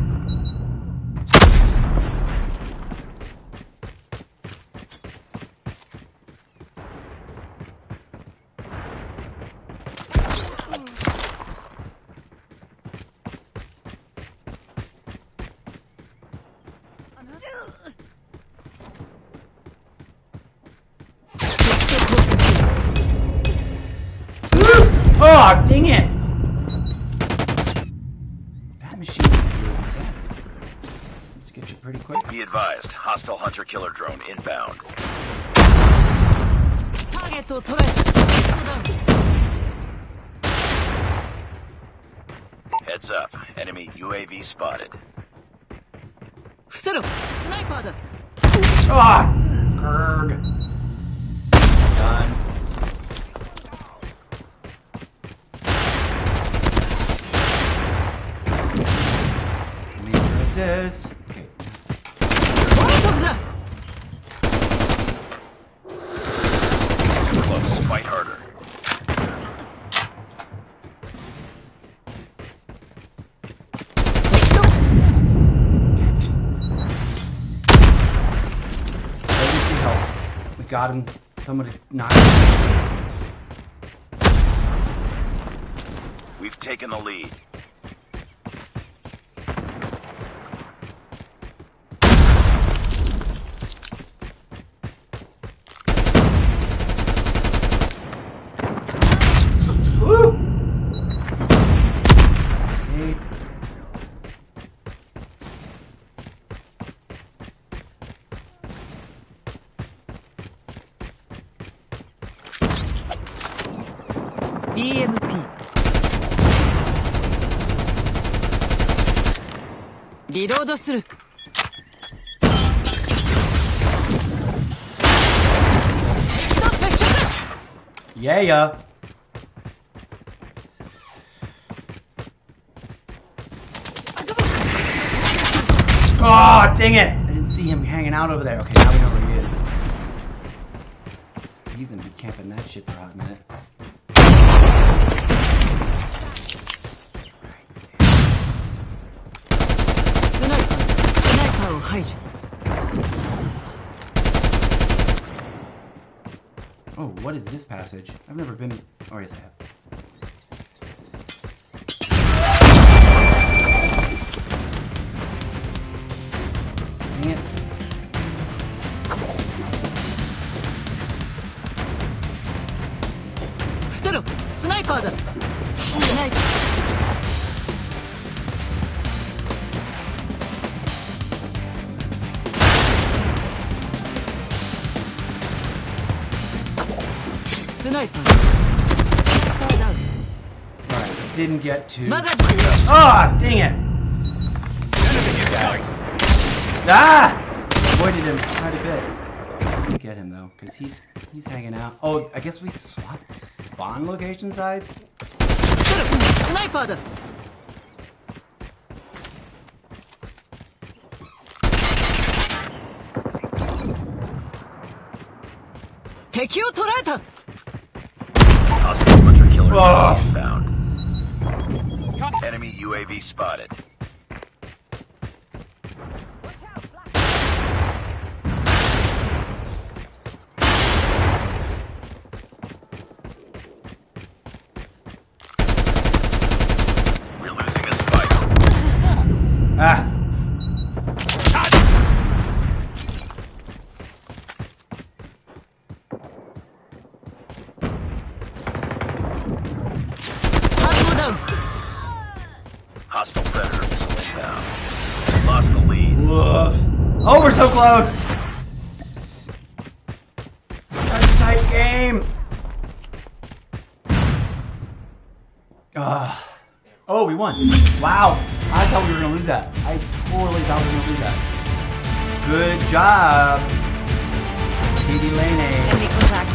Oh, dang it! That machine is dense. Seems to get you pretty quick. Be advised, hostile hunter-killer drone inbound. Heads up, enemy UAV spotted. Ah, Grg. Done. Resist. Okay. Too close, fight harder. At least we helped. We got him. Somebody knocked him. We've taken the lead. Woo! Okay. EMP リロードする Yeah. Oh, dang it! I didn't see him hanging out over there. Okay, now we know where he is. He's gonna be camping that shit for a hot minute. Oh, what is this passage? I've never been. Oh, yes, I have. Dang it. Alright, didn't get to. Ah, dang it! Ah! Avoided him quite a bit. Didn't get him though, because he's hanging out. Oh, I guess we swapped spawn location sides? Hostile hunter-killer Oh. drone inbound. Enemy UAV spotted. We're losing this fight. Ah! Hostile predator missile inbound. Lost the lead. Woof. Oh, we're so close! That's a tight game! Oh, we won. Wow. I thought we were going to lose that. I totally thought we were going to lose that. Good job. Katie Lane. Enemy contact.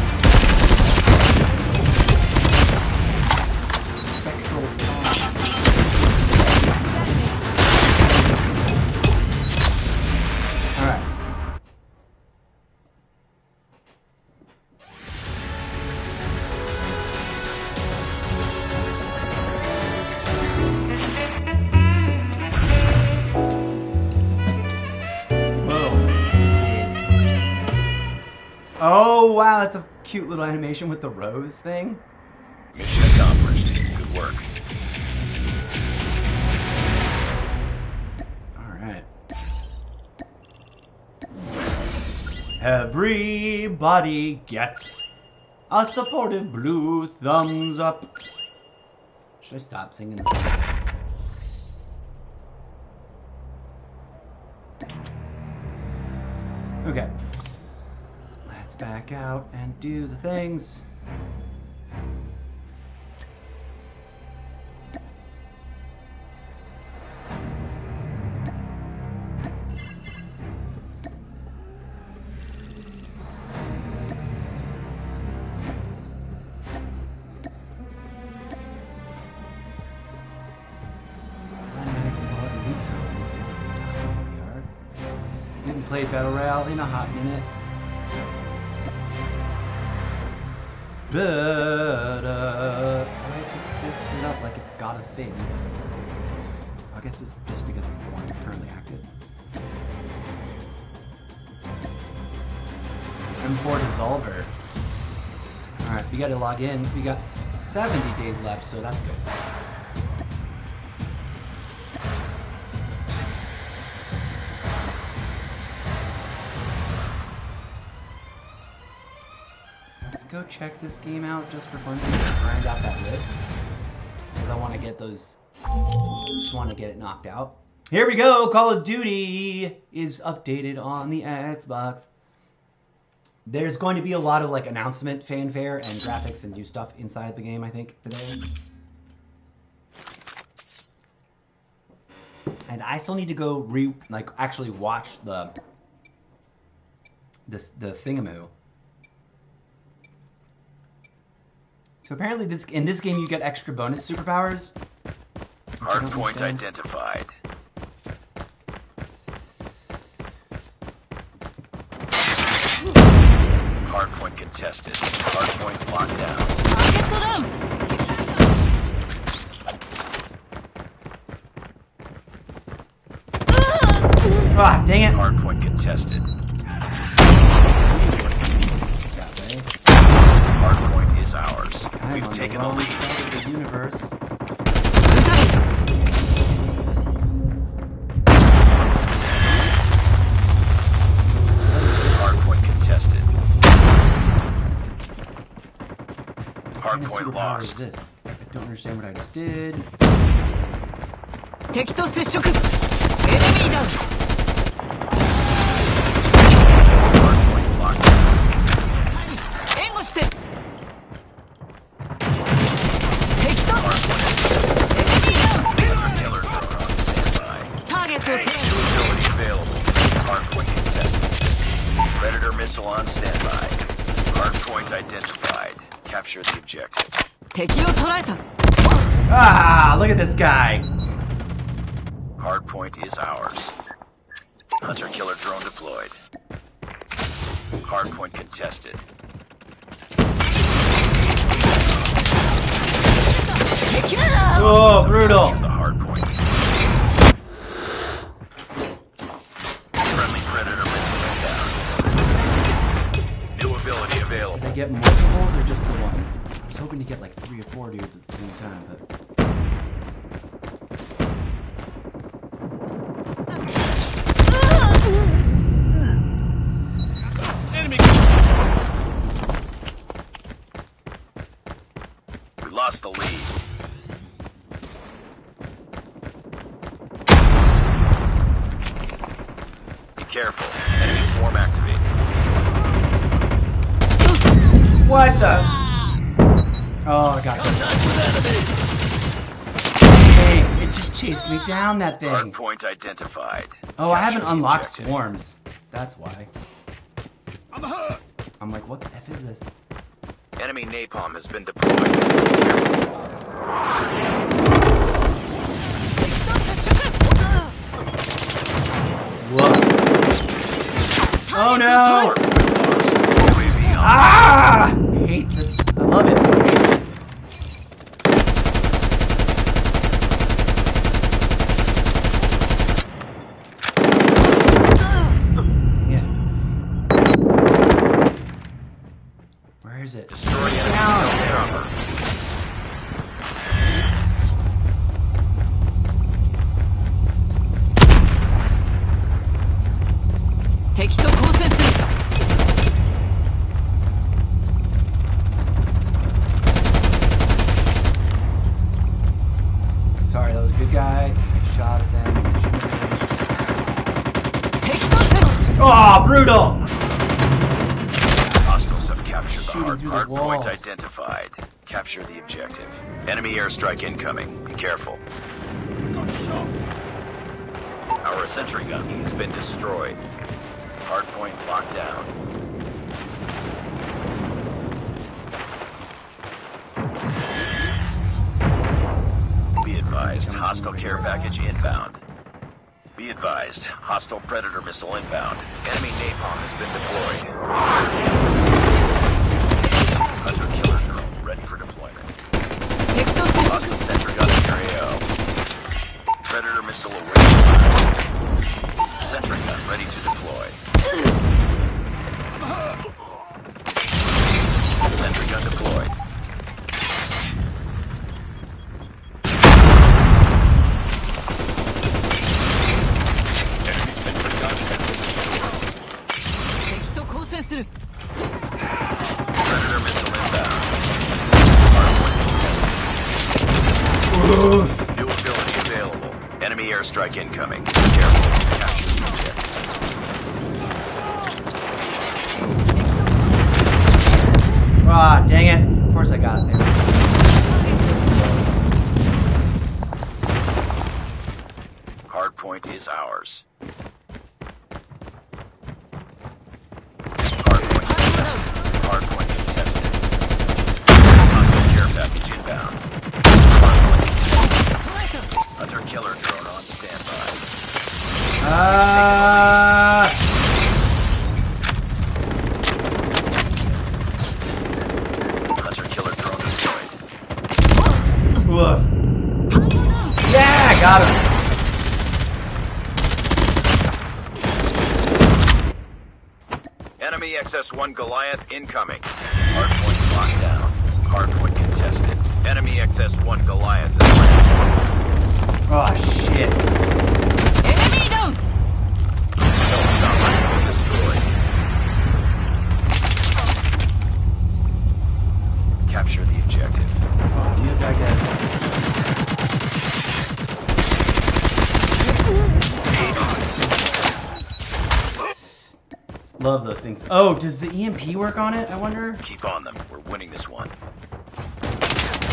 Spectral song. Alright. Oh, wow, that's a cute little animation with the rose thing. Mission accomplished. Good work. Alright. Everybody gets a supportive blue thumbs up. Should I stop singing this song? Okay. Let's back out and do the things. We haven't played Battle Royale in a hot minute. Why is this lit up like it's got a thing? I guess it's just because it's the one that's currently active. M4 Dissolver. Alright, we gotta log in. We got 70 days left, so that's good. Go check this game out just for fun, to grind out that list, because I want to get those, just want to get it knocked out. Here we go. Call of Duty is updated on the Xbox. There's going to be a lot of like announcement fanfare and graphics and new stuff inside the game, I think, today. And I still need to go actually watch the thingamoo. So apparently in this game you get extra bonus superpowers. Hardpoint identified. Hardpoint contested. Hardpoint locked down. Ah, dang it. Hardpoint contested. Hardpoint is ours. We've taken the lead. Of the universe. Hardpoint contested. What kind of Hardpoint superpower is lost. this? I don't understand what I just did. 敵と接触エネミーだ Hardpoint locked down. 援護して敵と Killer drone on standby. ターゲットを Ability available. Hardpoint contested. Predator missile on standby. Hardpoint identified. Capture the objective. 敵を捕らえた Ah, look at this guy. Hardpoint is ours. Hunter killer drone deployed. Hardpoint contested. Oh, brutal. Capture the hardpoint. Friendly predator missile inbound. New ability available. Did I get multiples or just the one? I was hoping to get like 3 or 4 dudes at the same time, but... Enemy. We lost the lead. Be careful. Enemy swarm activated. What the? Oh, I got it. Dang, it just chased me down, that thing. Hardpoint identified. Oh, I Capture haven't the unlocked objective. swarms. That's why. I'm hurt. I'm like, what the F is this? Enemy napalm has been deployed. Whoa. Oh no! UAV on. Ah! I hate this. I love it. Yeah. Alright, shot at them. Oh, brutal! Hostiles have captured the Shooting through the hard point walls. identified. Capture the objective. Enemy airstrike incoming. Be careful. Got shot. Our sentry gun has been destroyed. Hardpoint locked down. Be advised, hostile care package inbound. Be advised, hostile Predator missile inbound. Enemy napalm has been deployed. Hunter killer drone ready for deployment. Hostile sentry gun in your AO. Predator missile awaiting. Sentry gun ready to deploy. Sentry gun deployed. Enemy sentry gun has been destroyed. Predator missile inbound. Hardpoint contested. New ability available. Enemy airstrike incoming. Be careful. Capture the objective. Ah, dang it. Of course I got it there. Hardpoint is ours. Hardpoint contested. Hardpoint contested. Hostile care package inbound. Hardpoint contested. Hunter killer drone on standby. Hunter killer drone deployed. Woof. Yeah, got him. Enemy XS-1 Goliath incoming. Hardpoint locked down. Hardpoint contested. Enemy XS-1 Goliath is landing. Oh, shit. Helicopter destroyed. Capture the objective. Oh, dude, back there. Love those things. Oh, does the EMP work on it? I wonder. Keep on them. We're winning this one.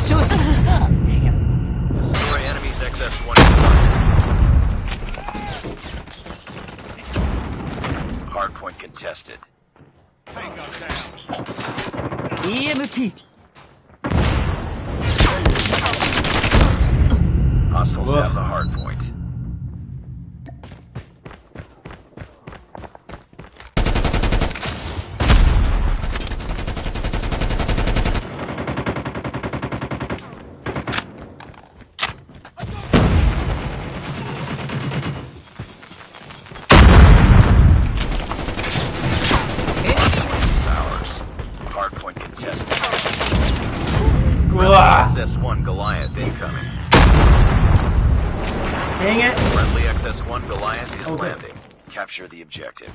Dang it. Destroy enemy's XS-1 Goliath. Hardpoint contested. Tango down. Hostiles Woof. have the hardpoint. Is ours. Hardpoint contested. Wah. XS-1 Goliath incoming. Dang it. Friendly XS-1 Goliath is Oh, good. landing. Capture the objective.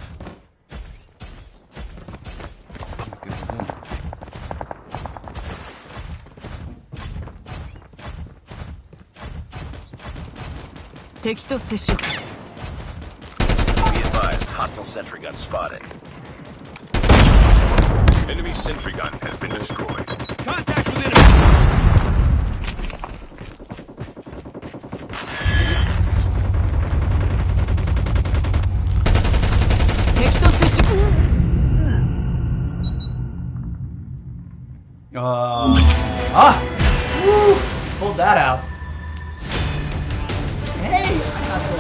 Be advised, hostile sentry gun spotted. Enemy sentry gun has been destroyed. Contact with enemy. Woo! Pulled that out. Hey, I got the.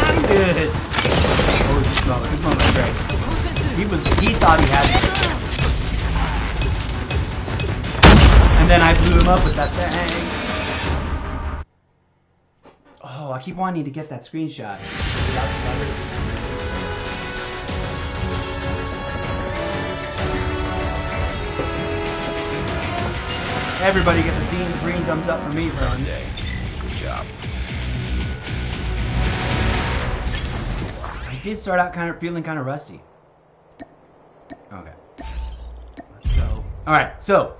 I'm good. Oh, this moment was great. He thought he had it. And then I blew him up with that thing. Oh, I keep wanting to get that screenshot. Everybody get the green thumbs up for me, friends. Good job. I did start out feeling kind of rusty. Okay. Let's go. Alright, so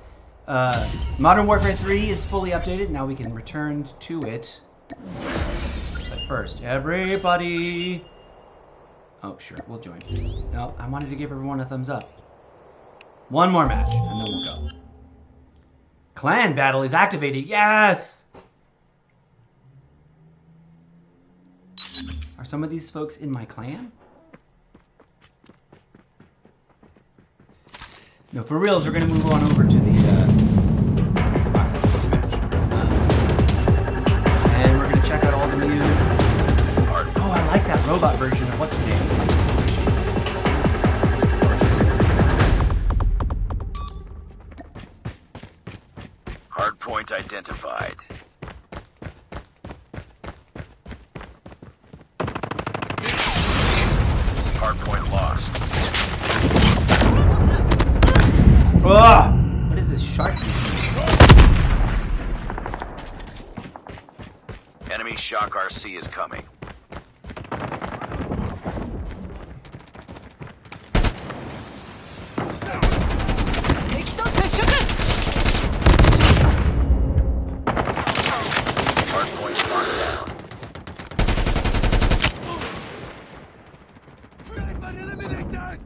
Modern Warfare 3 is fully updated. Now we can return to it. But first, everybody... Oh, sure, we'll join. No, I wanted to give everyone a thumbs up. One more match, and then we'll go. Clan battle is activated. Yes! Are some of these folks in my clan? No, for reals, we're going to move on over to the Xbox after this match. And we're going to check out all the new... Oh, I like that robot version of what's her name? Hardpoint identified. Hardpoint lost. Ugh! What is this shark? Enemy shock RC is coming. Hardpoint locked down. Eliminate that!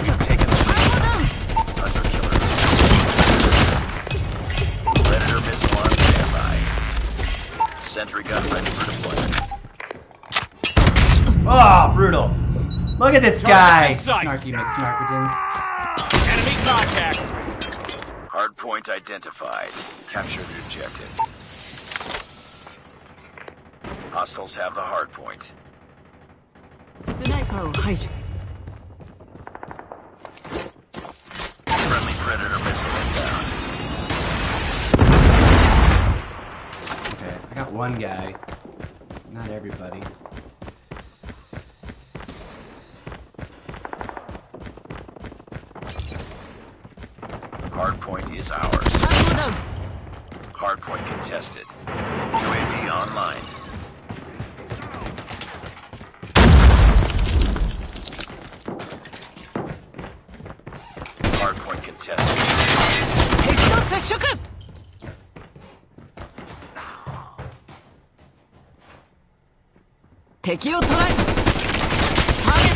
You've taken the lead. Hunter killer. Predator missile on standby. Sentry gun ready for deployment. Oh, brutal. Look at this guy. in sight. Snarky McSnarkitons. Enemy contact! Hardpoint identified. Capture the objective. Hostiles have the hardpoint. Friendly Predator missile inbound. Okay, I got one guy. Not everybody. Hardpoint is ours. Hardpoint contested. UAV online. Hardpoint contested.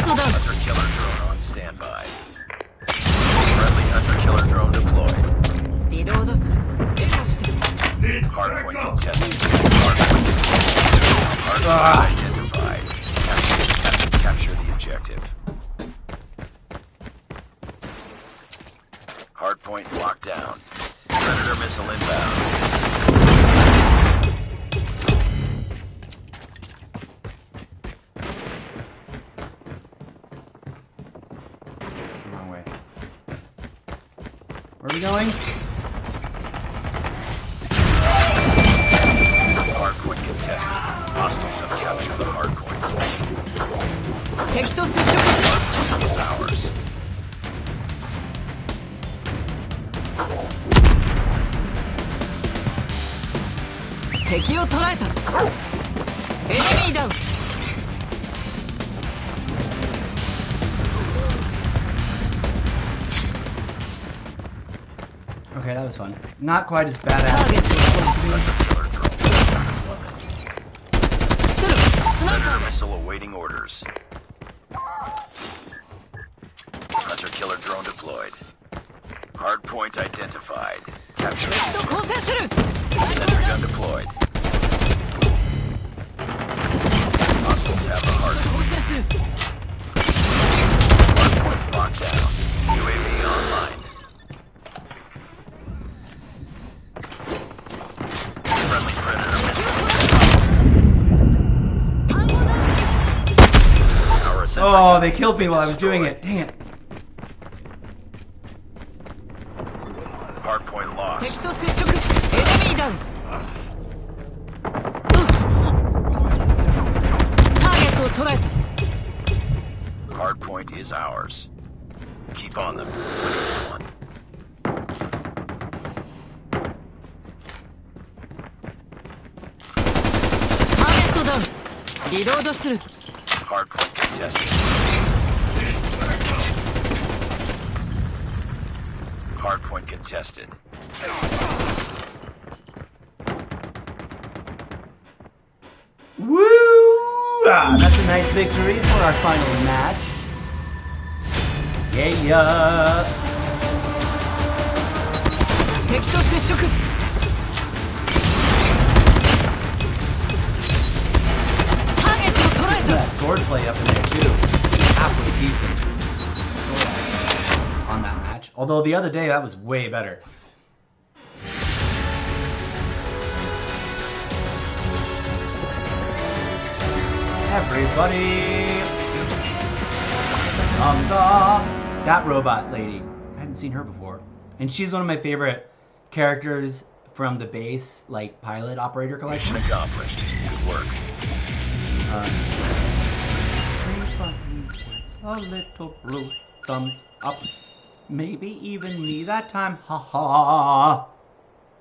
Hunter killer drone on standby. Friendly hunter killer drone deployed. Hardpoint contested. Hardpoint contested. Hardpoint identified. Capture the objective. Hardpoint locked down. Predator missile inbound. Wrong way. Where are we going? Hardpoint contested. Hostiles have captured the hardpoint. Hardpoint is ours. Okay, that was fun. Not quite as badass. Predator missile awaiting orders. Hunter killer drone deployed. Hardpoint identified. Capture. Sentry gun deployed. Hostiles have the hardpoint. Hardpoint locked down. UAV online. Friendly Predator missile. Our sentry Oh, gun they killed me while I was doing destroyed. it. Dang it. Hardpoint lost. Hardpoint is ours. Keep on them. Winning this one. リロードする。 Hardpoint contested. Hardpoint contested. Woo! Ah, that's a nice victory for our final match. Yeah. 敵と接触。ターゲットを捉えた。 That swordplay up in there too. Halfway decent. On that match. Although the other day that was way better. Everybody thumbs up. That robot lady. I hadn't seen her before. And she's one of my favorite characters from the base, like pilot operator collection. Mission accomplished. Good work. A little blue thumbs up. Maybe even me that time. Ha ha.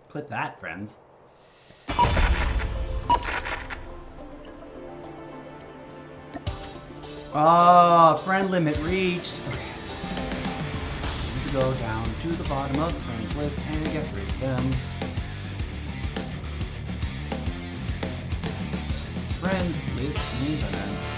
Clip that, friends. Oh, friend limit reached. Need to go down to the bottom of the friends list and get rid of them. Friend list maintenance.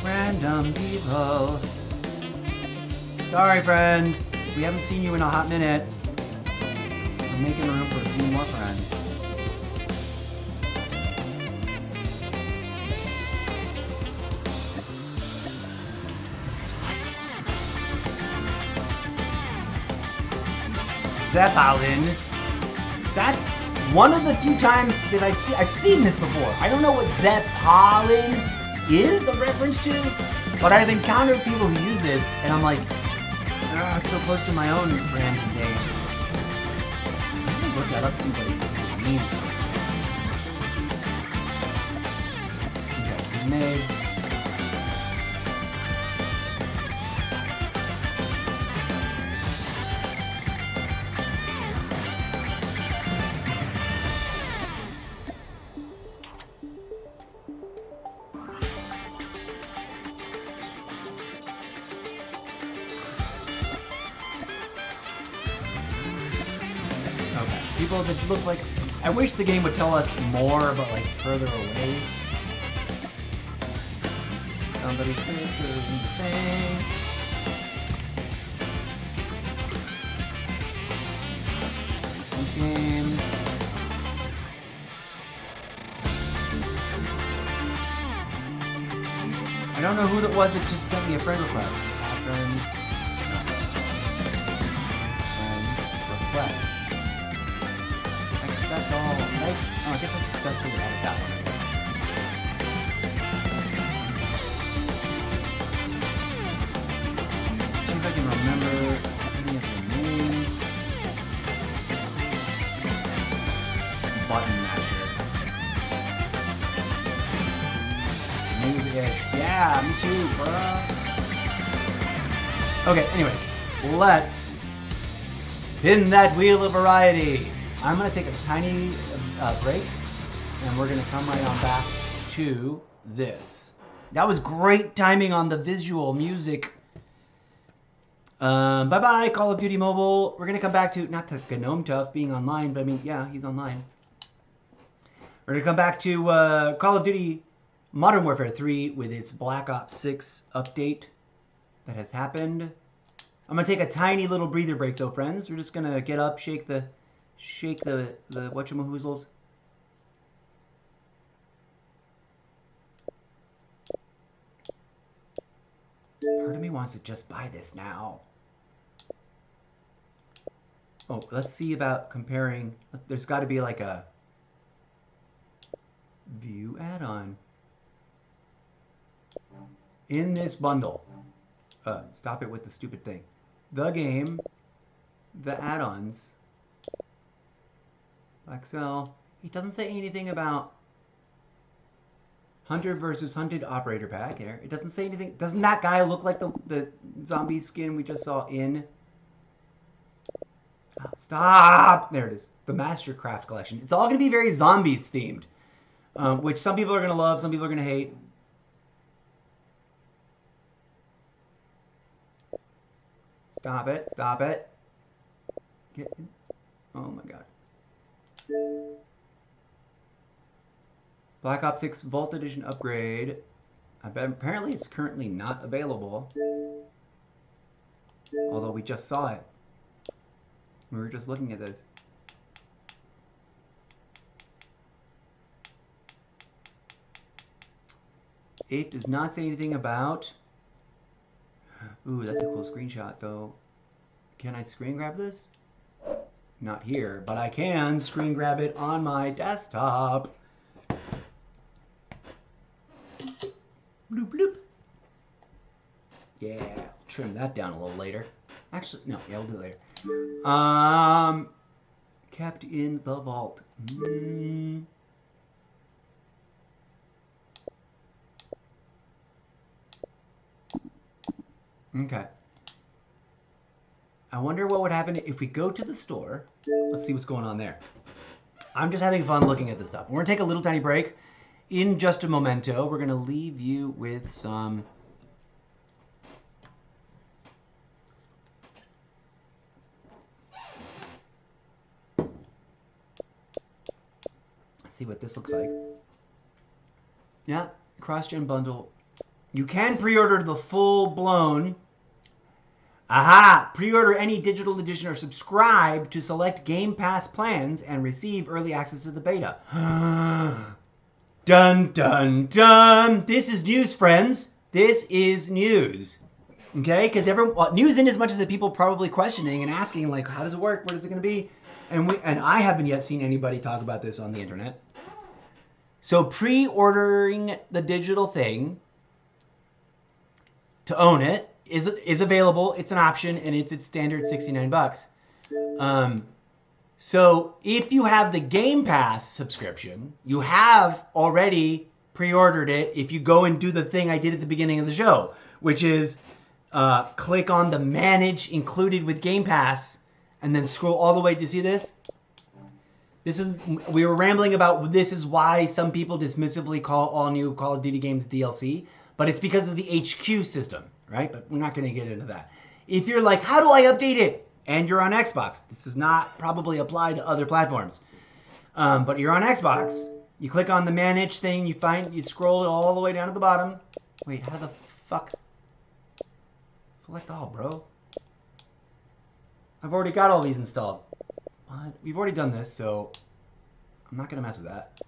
Random people. Sorry, friends. We haven't seen you in a hot minute. We're making room for a few more friends. Zeppelin. That's one of the few times that I've seen this before. I don't know what Zeppelin is a reference to, but I've encountered people who use this, and I'm like, it's so close to my own random day. I'm gonna look that up, see what it means. Okay, made. People that look like... I wish the game would tell us more, but like further away. Somebody thing. Some game. I don't know who that was that just sent me a friend request. Friends. Requests. Accept all. Right? Oh, I guess I successfully added that one. See if I can remember any of the names. Button masher. Noob-ish. Yeah, me too, bro. Okay, anyways. Let's spin that wheel of variety. I'm going to take a tiny break, and we're going to come right on back to this. That was great timing on the visual music. Bye-bye, Call of Duty Mobile. We're going to come back to, not to Gnome Tough being online, but I mean, yeah, he's online. We're going to come back to Call of Duty Modern Warfare 3 with its Black Ops 6 update that has happened. I'm going to take a tiny little breather break, though, friends. We're just going to get up, shake the whatchamahoozles. Part of me wants to just buy this now. Oh, let's see about comparing. There's got to be like a view add-on in this bundle. Stop it with the stupid thing. The game, the add-ons, Excel. It doesn't say anything about Hunter versus Hunted Operator Pack here. It doesn't say anything. Doesn't that guy look like the zombie skin we just saw in? Oh, stop! There it is. The Mastercraft Collection. It's all going to be very zombies themed, which some people are going to love, some people are going to hate. Stop it. Stop it. Get in. Oh my god. Black Ops 6 Vault Edition upgrade. I bet apparently it's currently not available. Although we just saw it. We were just looking at this. It does not say anything about... Ooh, that's a cool screenshot though. Can I screen grab this? Not here, but I can screen grab it on my desktop. Bloop, bloop. Yeah, I'll trim that down a little later. Actually, no, yeah, we'll do it later. Kept in the vault. Okay. I wonder what would happen if we go to the store. Let's see what's going on there. I'm just having fun looking at this stuff. We're going to take a little tiny break. In just a momento, we're going to leave you with some... Let's see what this looks like. Yeah, cross-gen bundle. You can pre-order the full-blown... Aha! Pre-order any digital edition or subscribe to select Game Pass plans and receive early access to the beta. Dun, dun, dun! This is news, friends. This is news. Okay? Because news in as much as the people probably questioning and asking, like, how does it work? What is it going to be? And I haven't yet seen anybody talk about this on the internet. So pre-ordering the digital thing to own it is available. It's an option, and it's its standard $69. So if you have the Game Pass subscription, you have already pre-ordered it. If you go and do the thing I did at the beginning of the show, which is click on the Manage Included with Game Pass, and then scroll all the way to see this. We were rambling about this is why some people dismissively call all new Call of Duty games DLC, but it's because of the HQ system, right? But we're not going to get into that. If you're like, how do I update it? And you're on Xbox. This does not probably apply to other platforms. But you're on Xbox. You click on the Manage thing. You scroll it all the way down to the bottom. Wait, how the fuck? Select all, bro. I've already got all these installed. What? We've already done this, so I'm not going to mess with that.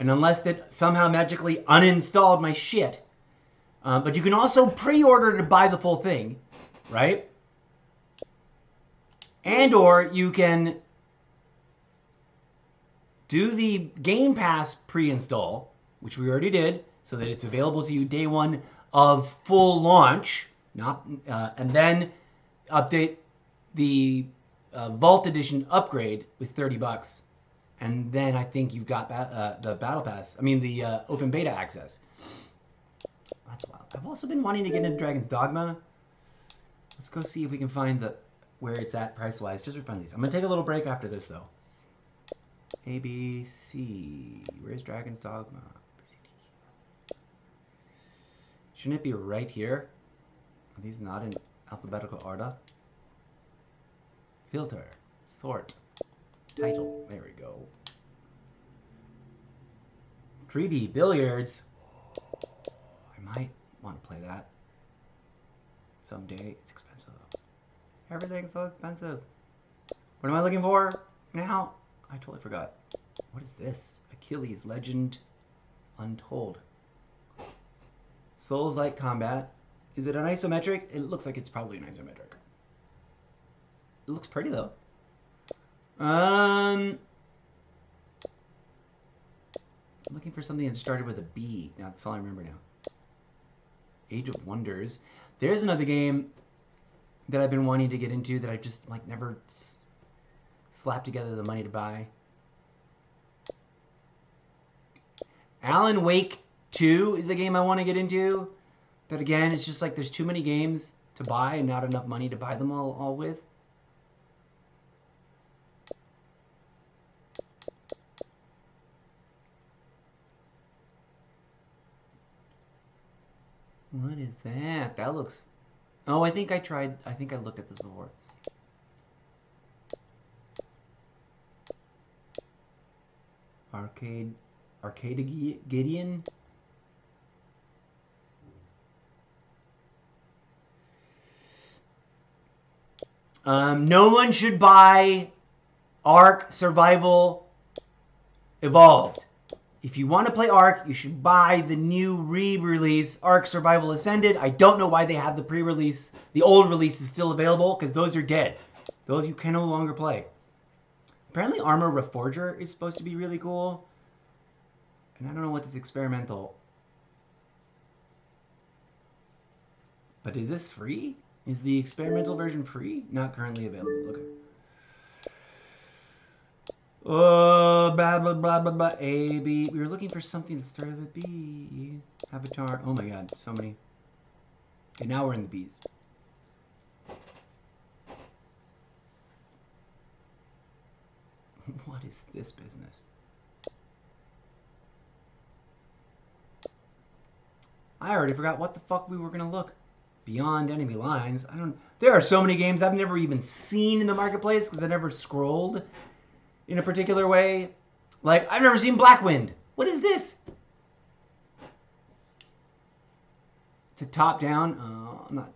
And unless that somehow magically uninstalled my shit. But you can also pre-order to buy the full thing, right? And or you can do the Game Pass pre-install, which we already did, so that it's available to you day one of full launch. And then update the Vault Edition upgrade with $30. And then I think you've got the Battle Pass. I mean, the open beta access. That's wild. I've also been wanting to get into Dragon's Dogma. Let's go see if we can find where it's at price-wise, just for funsies. I'm going to take a little break after this, though. ABC. Where's Dragon's Dogma? Shouldn't it be right here? Are these not in alphabetical order? Filter. Sort. Title. There we go. 3D Billiards. I might want to play that someday. It's expensive. Everything's so expensive. What am I looking for now? I totally forgot. What is this? Achilles Legend Untold. Souls-like combat. Is it an isometric? It looks like it's probably an isometric. It looks pretty though. I'm looking for something that started with a B. Now that's all I remember now. Age of Wonders. There's another game that I've been wanting to get into that I just like never slapped together the money to buy. Alan Wake 2 is the game I want to get into. But again, it's just like there's too many games to buy and not enough money to buy them all with. What is that? That looks... Oh, I think I looked at this before. Arcade Gideon? No one should buy Ark Survival Evolved. If you want to play Ark, you should buy the new re-release, Ark Survival Ascended. I don't know why they have the pre-release. The old release is still available, because those are dead. Those you can no longer play. Apparently Armor Reforger is supposed to be really cool. And I don't know what this experimental... But is this free? Is the experimental version free? Not currently available. Okay. Oh, blah, blah, blah, blah, blah. A, B. We were looking for something that started with B. Avatar. Oh my god, so many. Okay, now we're in the B's. What is this business? I already forgot what the fuck we were gonna look. Beyond Enemy Lines. There are so many games I've never even seen in the marketplace because I never scrolled in a particular way. Like, I've never seen Blackwind. What is this? It's a top-down.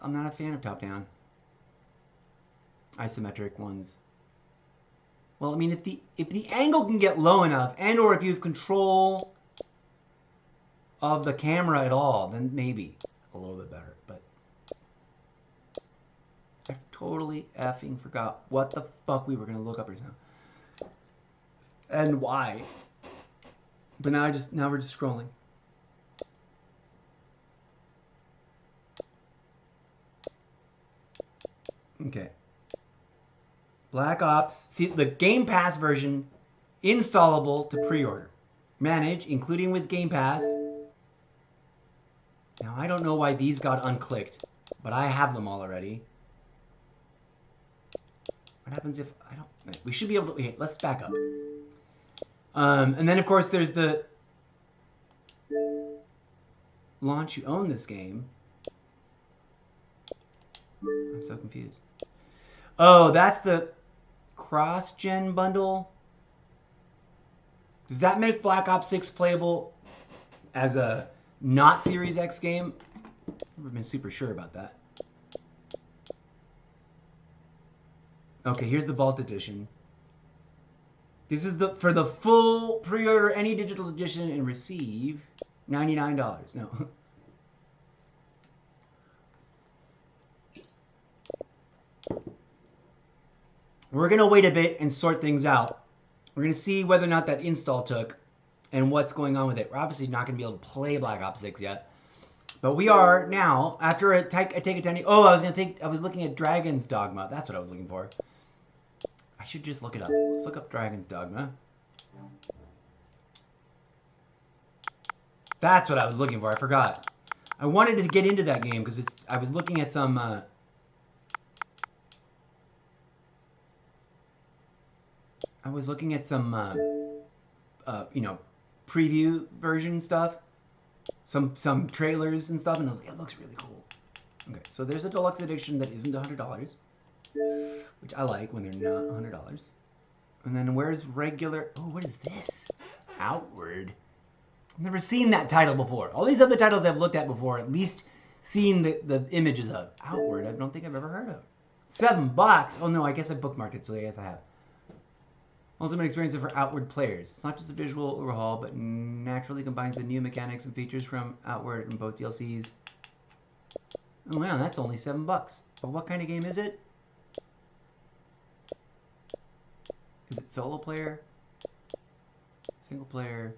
I'm not a fan of top-down. Isometric ones. Well, I mean, if the angle can get low enough, and or if you have control of the camera at all, then maybe a little bit better. But I totally effing forgot what the fuck we were gonna look up right now. And why. But now we're just scrolling. Okay. Black Ops. See, the Game Pass version, installable to pre-order. Manage, including with Game Pass. Now, I don't know why these got unclicked, but I have them all already. What happens if I don't... We should be able to... Okay, let's back up. And then, of course, there's the... Launch, you own this game. I'm so confused. Oh, that's the cross-gen bundle. Does that make Black Ops 6 playable as a not Series X game? I've never been super sure about that. Okay, here's the Vault Edition. This is for the full pre-order any digital edition and receive $99. No. We're going to wait a bit and sort things out. We're going to see whether or not that install took and what's going on with it. We're obviously not going to be able to play Black Ops 6 yet. But we are now, after I take a 10... Oh, I was looking at Dragon's Dogma. That's what I was looking for. I should just look it up. Let's look up Dragon's Dogma. That's what I was looking for. I forgot. I wanted to get into that game because I was looking at some... I was looking at some, preview version stuff. Some trailers and stuff, and I was like, it looks really cool. Okay, so there's a deluxe edition that isn't $100, which I like when they're not $100. And then where's regular... Oh, what is this? Outward. I've never seen that title before. All these other titles I've looked at before, at least seen the images of. Outward, I don't think I've ever heard of. $7. Oh, no, I guess I bookmarked it, so I guess I have. Ultimate experience for Outward players. It's not just a visual overhaul, but naturally combines the new mechanics and features from Outward in both DLCs. Oh wow, that's only $7. But what kind of game is it? Is it solo player? Single player?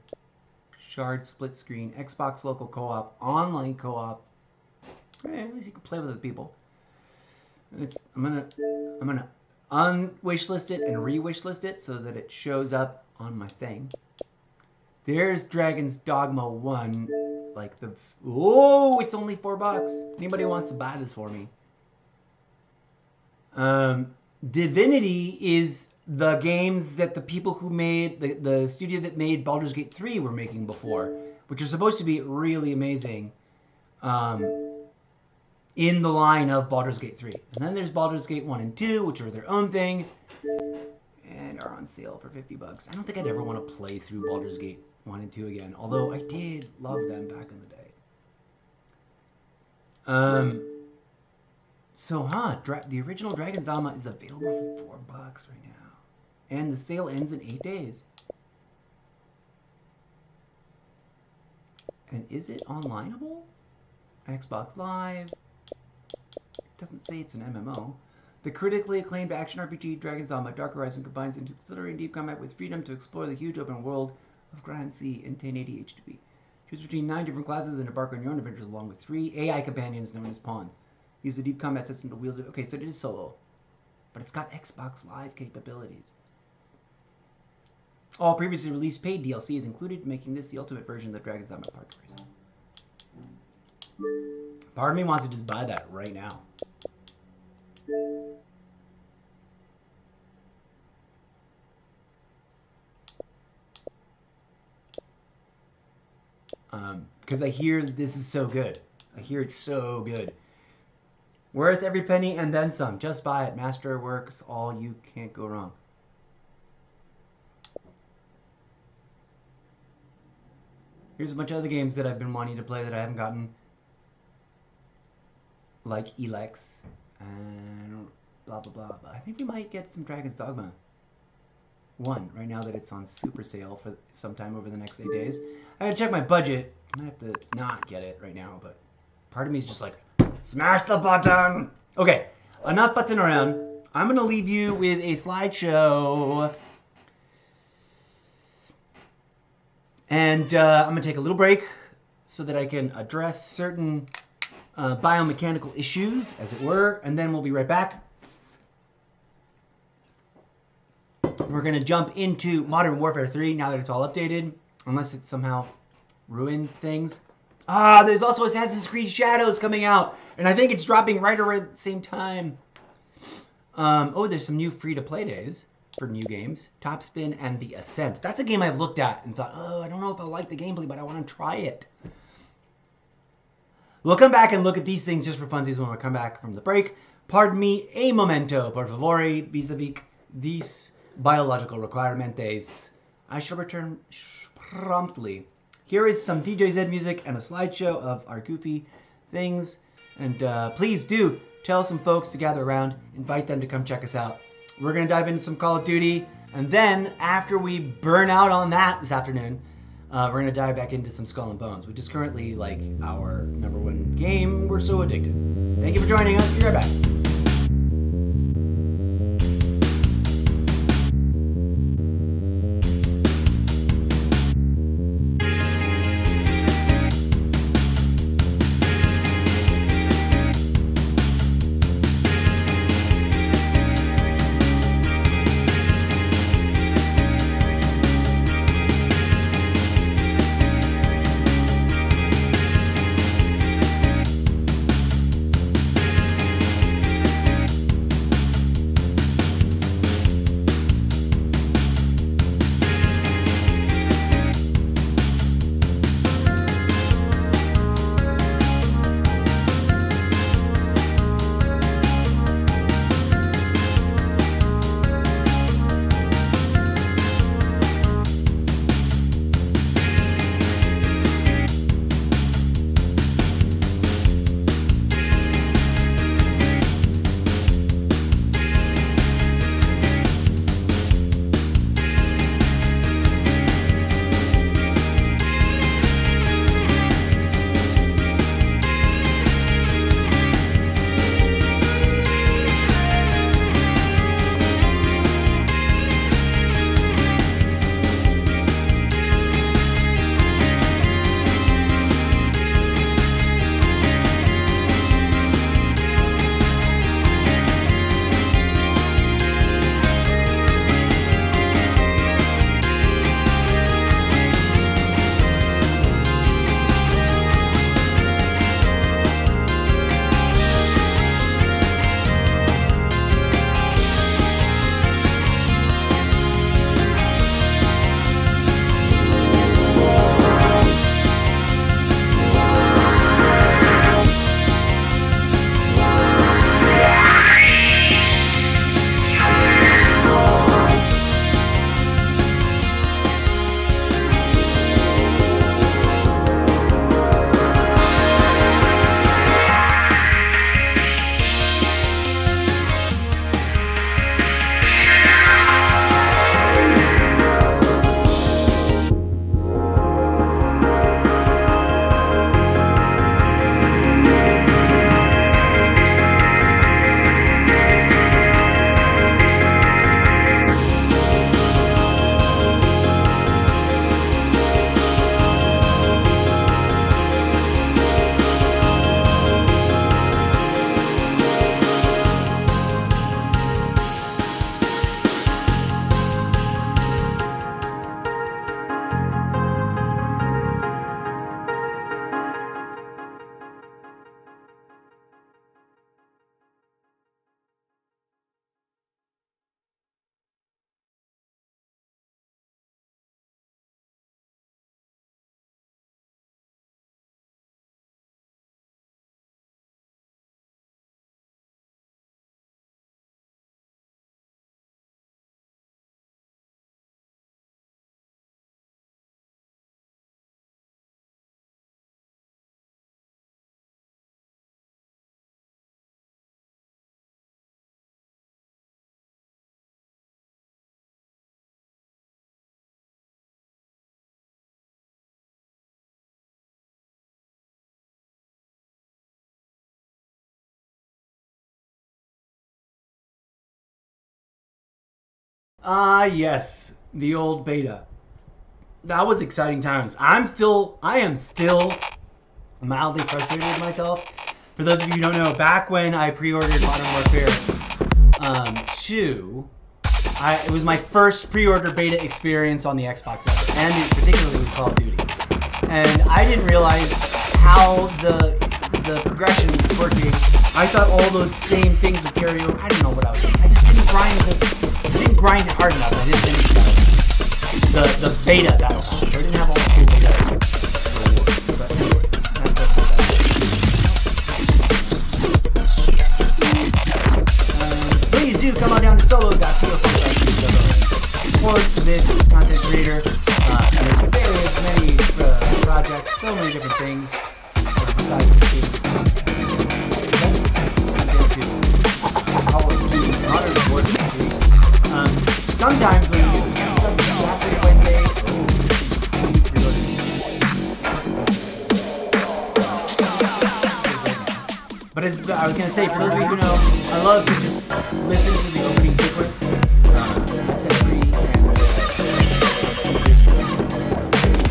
Shard split screen? Xbox local co-op? Online co-op? At least you can play with other people. I'm gonna unwish list it and re-wish list it so that it shows up on my thing. There's Dragon's Dogma 1. Like the... Oh, it's only $4. Anybody wants to buy this for me? Divinity is the games that the people who made... The studio that made Baldur's Gate 3 were making before, which are supposed to be really amazing in the line of Baldur's Gate 3. And then there's Baldur's Gate 1 and 2, which are their own thing, and are on sale for $50. I don't think I'd ever want to play through Baldur's Gate 1 and 2 again, although I did love them back in the day. The original Dragon's Dogma is available for $4 right now. And the sale ends in 8 days. And is it onlineable? Xbox Live. It doesn't say it's an MMO. The critically acclaimed action RPG Dragon's Dogma Dark Horizon combines into exhilarating deep combat with freedom to explore the huge open world of Grand Sea in 1080 HDB. Choose between 9 different classes and embark on your own adventures along with 3 AI companions known as pawns. Use the deep combat system to wield it. Okay, so it is solo. But it's got Xbox Live capabilities. All previously released paid DLC is included, making this the ultimate version of the Dragon's Dogma Dark Horizon. Part of me wants to just buy that right now. Because I hear this is so good. I hear it's so good. Worth every penny and then some. Just buy it. Masterworks, all you can't go wrong. Here's a bunch of other games that I've been wanting to play that I haven't gotten. Like Elex and blah blah blah. But I think we might get some Dragon's Dogma 1 right now that it's on super sale for sometime over the next 8 days. I gotta check my budget. I might have to not get it right now, but part of me is just like, smash the button! Okay, enough futzing around. I'm gonna leave you with a slideshow. And I'm gonna take a little break so that I can address certain biomechanical issues, as it were, and then we'll be right back. We're going to jump into Modern Warfare 3 now that it's all updated, unless it's somehow ruined things. There's also Assassin's Creed Shadows coming out, and I think it's dropping right around the same time. There's some new free-to-play days for new games. Top Spin and The Ascent. That's a game I've looked at and thought, I don't know if I like the gameplay, but I want to try it. We'll come back and look at these things just for funsies when we come back from the break. Pardon me, a momento, por favore, vis-a-vis these biological requirements. I shall return promptly. Here is some DJ Zed music and a slideshow of our goofy things. And please do tell some folks to gather around, invite them to come check us out. We're going to dive into some Call of Duty, and then after we burn out on that this afternoon, we're going to dive back into some Skull and Bones, which is currently like our #1 game. We're so addicted. Thank you for joining us. Be right back. Ah, yes, the old beta. That was exciting times. I am still mildly frustrated with myself. For those of you who don't know, back when I pre-ordered Modern Warfare 2, it was my first pre-order beta experience on the Xbox ever, and particularly with Call of Duty. And I didn't realize how the progression was working. I thought all those same things would carry over. I don't know what I was doing. I just didn't grind it hard enough. I didn't finish the beta battle pass. So I didn't have all the cool beta rewards. But anyways, that's please do come on down to solo.co support this content creator and its various many projects, so many different things besides the series. Call of Duty Modern Warfare 3. Sometimes when you do this kind of stuff, you have to when they But as I was going to say, for those of you who know, I love to just listen to the opening sequence. That's every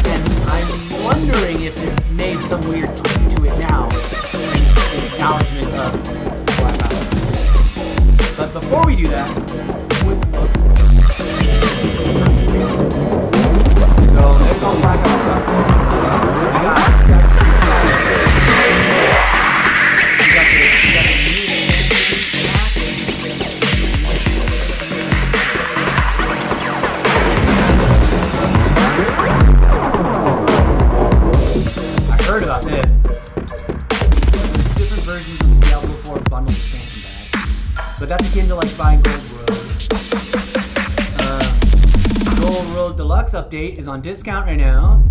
and I'm wondering if it made some weird tweak to it now in acknowledgement of Black Ops 6. But before we do that, so there's all Black Ops stuff. We got Assassin's Creed. I heard about this. There's different versions of the Diablo 4 bundle expansion bag, but that's akin to like buying Gold Road. Gold Road Deluxe update is on discount right now.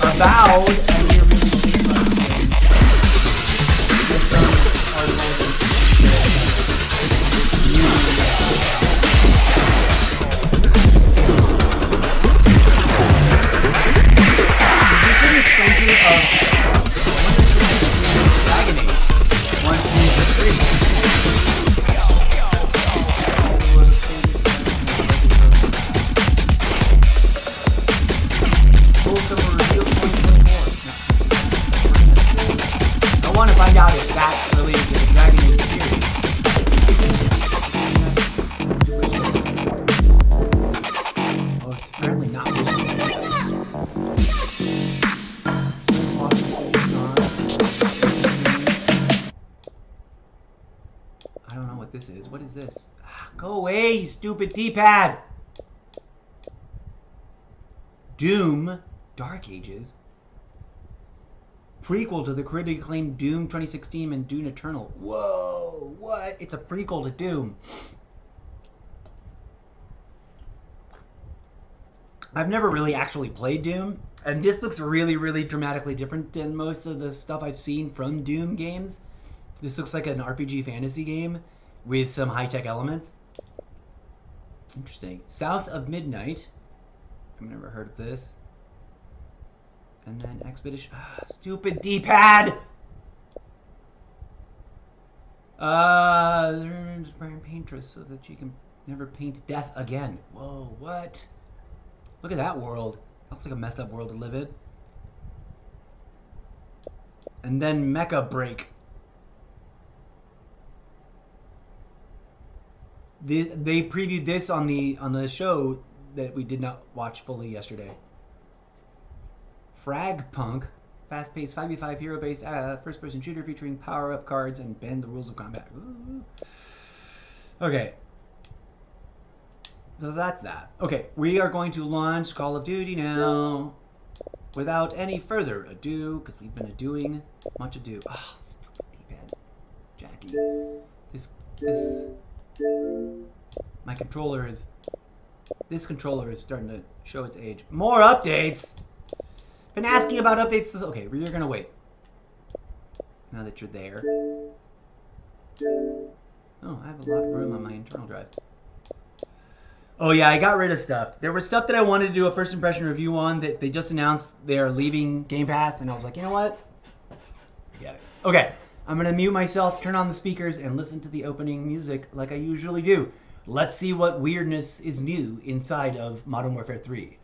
Avowed, and you're really thinking about the game. This is an extension of Dragon Age 1, 2, 3. I want to find out if that's related to the Dragon Age series. Oh, it's apparently not. I don't know what this is. What is this? Go away, you stupid D-pad! Doom Dark Ages. Prequel to the critically acclaimed Doom 2016 and Doom Eternal. Whoa, what? It's a prequel to Doom. I've never really actually played Doom, and this looks really, really dramatically different than most of the stuff I've seen from Doom games. This looks like an RPG fantasy game with some high-tech elements. Interesting. South of Midnight. I've never heard of this. And then Expedition. Stupid D-pad! Paintress so that you can never paint death again. Whoa, what? Look at that world. That's like a messed up world to live in. And then Mecha Break. They previewed this on the show that we did not watch fully yesterday. Frag Punk, fast-paced 5v5 hero-based first-person shooter featuring power-up cards and bend the rules of combat. Ooh. Okay. So that's that. Okay, we are going to launch Call of Duty now. Without any further ado, because we've been doing much ado. Oh, stupid D-pads. Jackie. My controller is... This controller is starting to show its age. More updates! Been asking about updates. Okay, you're gonna wait. Now that you're there. Oh, I have a lot of room on my internal drive. Oh yeah, I got rid of stuff. There was stuff that I wanted to do a first impression review on that they just announced they're leaving Game Pass, and I was like, you know what? Forget it. Okay, I'm gonna mute myself, turn on the speakers, and listen to the opening music like I usually do. Let's see what weirdness is new inside of Modern Warfare 3.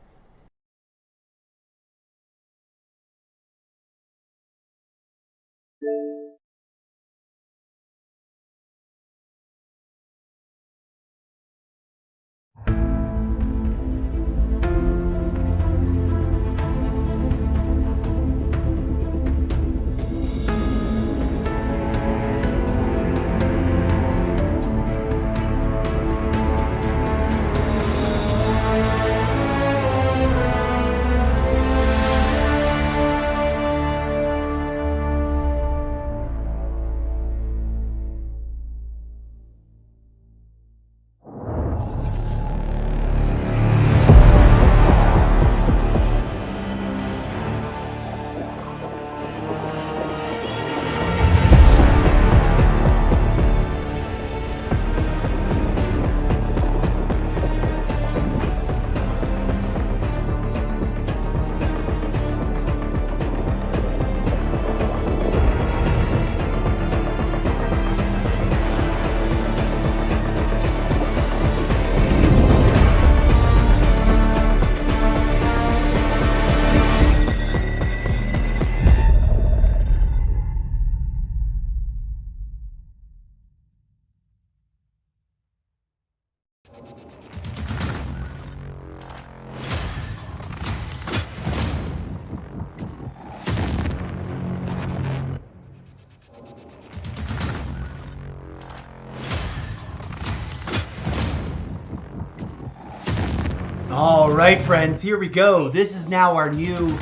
All right, friends, here we go. This is now our new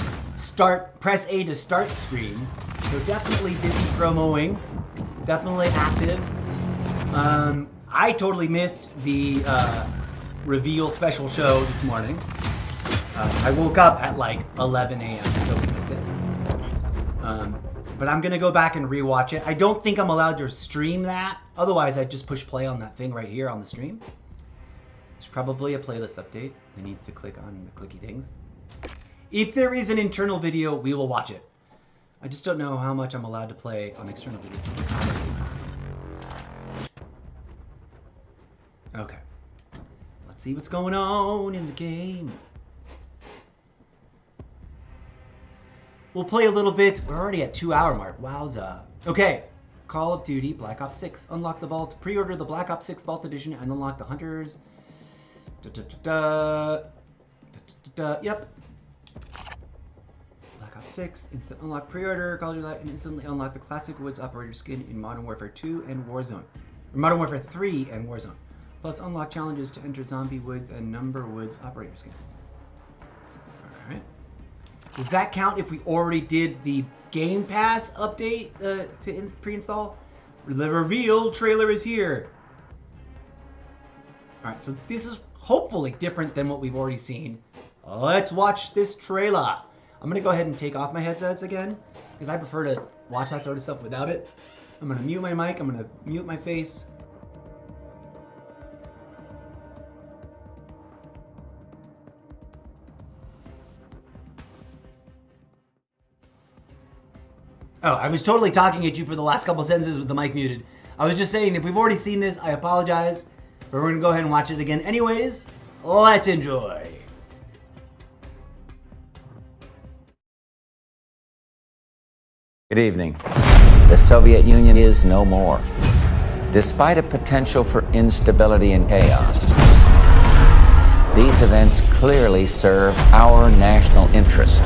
press A to start screen. So definitely busy promoing, definitely active. I totally missed the reveal special show this morning. I woke up at like 11 a.m., so we missed it. But I'm gonna go back and rewatch it. I don't think I'm allowed to stream that. Otherwise, I'd just push play on that thing right here on the stream. There's probably a playlist update that needs to click on the clicky things. If there is an internal video, we will watch it. I just don't know how much I'm allowed to play on external videos. Okay. Let's see what's going on in the game. We'll play a little bit. We're already at 2-hour mark. Wowza. Okay. Call of Duty Black Ops 6. Unlock the vault. Pre-order the Black Ops 6 Vault Edition and unlock the Hunters. Yep. Black Ops 6. Instant unlock pre-order. Call of Duty and instantly unlock the Classic Woods Operator skin in Modern Warfare 2 and Warzone. Or Modern Warfare 3 and Warzone. Plus unlock challenges to enter Zombie Woods and Number Woods Operator skin. Alright. Does that count if we already did the Game Pass update to pre-install? The reveal trailer is here. Alright, so this is hopefully different than what we've already seen. Let's watch this trailer. I'm going to go ahead and take off my headsets again, because I prefer to watch that sort of stuff without it. I'm going to mute my mic, I'm going to mute my face. Oh, I was totally talking at you for the last couple sentences with the mic muted. I was just saying, if we've already seen this, I apologize. But we're going to go ahead and watch it again anyways. Let's enjoy. Good evening. The Soviet Union is no more. Despite a potential for instability and chaos, these events clearly serve our national interest.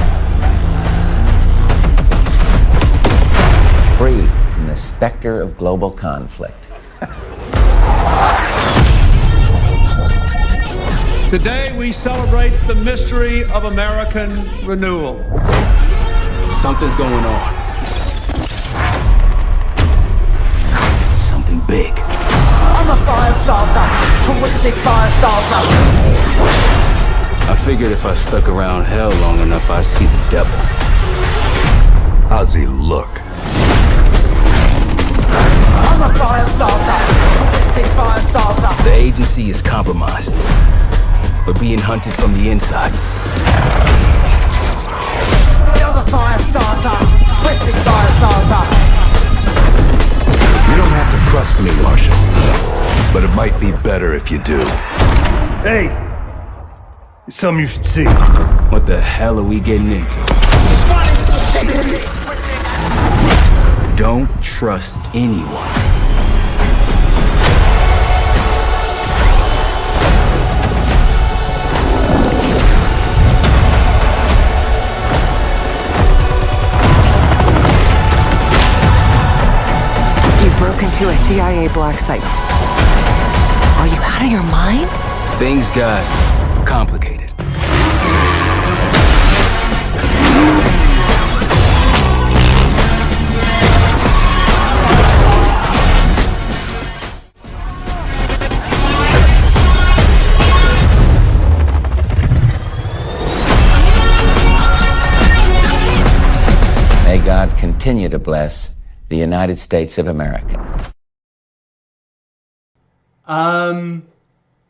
Free from the specter of global conflict. Today we celebrate the mystery of American renewal. Something's going on. Something big. I'm a fire starter, terrific fire starter. I figured if I stuck around hell long enough, I'd see the devil. How's he look? I'm a fire starter, twisted fire starter. The agency is compromised. We're being hunted from the inside. You're the fire starter, twisted fire starter. You don't have to trust me, Marshal. But it might be better if you do. Hey! It's something you should see. What the hell are we getting into? Don't trust anyone. You broke into a CIA black site. Are you out of your mind? Things got complicated. May God continue to bless the United States of America.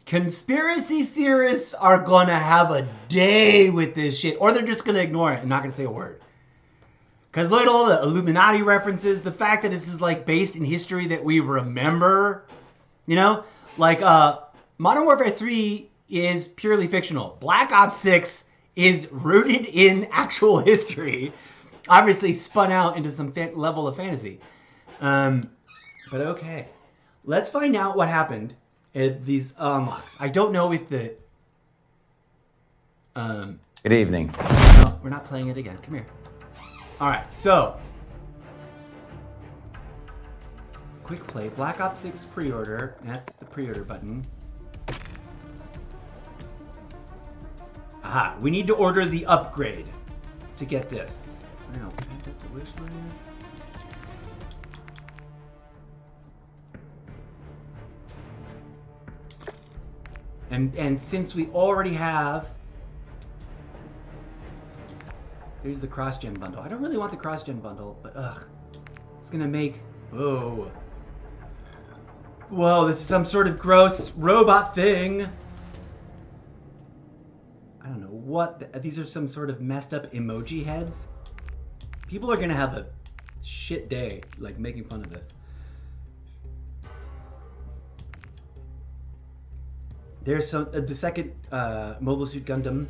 Conspiracy theorists are gonna have a day with this shit, or they're just gonna ignore it and not gonna say a word. Because look at all the Illuminati references, the fact that this is like based in history that we remember, you know? Like, Modern Warfare 3 is purely fictional. Black Ops 6 is rooted in actual history. Obviously spun out into some level of fantasy. But okay. Let's find out what happened at these unlocks. I don't know if the... Good evening. No, we're not playing it again. Come here. Alright, so... Quick play. Black Ops 6 pre-order. That's the pre-order button. Aha. We need to order the upgrade to get this. Now, can I get the wish list? And since we already have... There's the cross-gen bundle. I don't really want the cross-gen bundle, but ugh. It's gonna make... Whoa. Whoa, this is some sort of gross robot thing. I don't know what... These are some sort of messed up emoji heads. People are gonna have a shit day, like, making fun of this. There's some the second Mobile Suit Gundam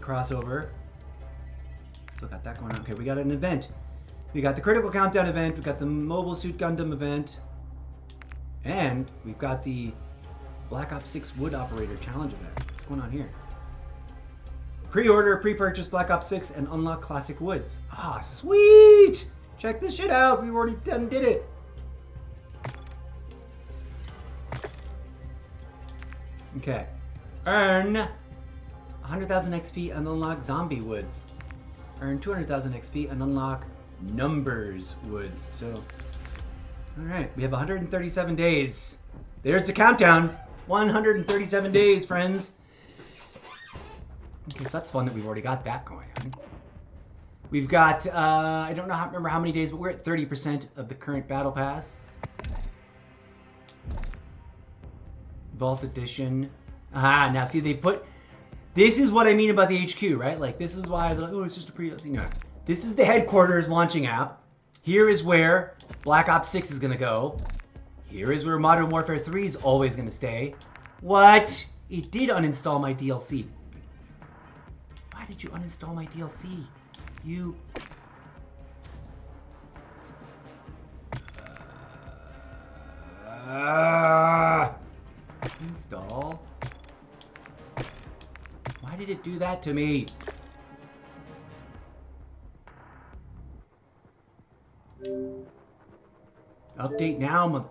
crossover. Still got that going on. Okay, we got an event. We got the Critical Countdown event. We got the Mobile Suit Gundam event, and we've got the Black Ops 6 Wood Operator Challenge event. What's going on here? Pre-order, pre-purchase Black Ops 6 and unlock classic woods. Ah, sweet! Check this shit out. We've already done did it. Okay. Earn 100,000 XP and unlock zombie woods. Earn 200,000 XP and unlock numbers woods. So, all right, we have 137 days. There's the countdown. 137 days, friends. Okay, so that's fun that we've already got that going on. We've got, I don't remember how many days, but we're at 30% of the current battle pass. Vault Edition. Ah, now see, they put... This is what I mean about the HQ, right? Like, this is why they're like, oh, it's just a pre-DLC. No. This is the headquarters launching app. Here is where Black Ops 6 is going to go. Here is where Modern Warfare 3 is always going to stay. What? It did uninstall my DLC. Why did you uninstall my DLC? You... Install. Why did it do that to me? Update now,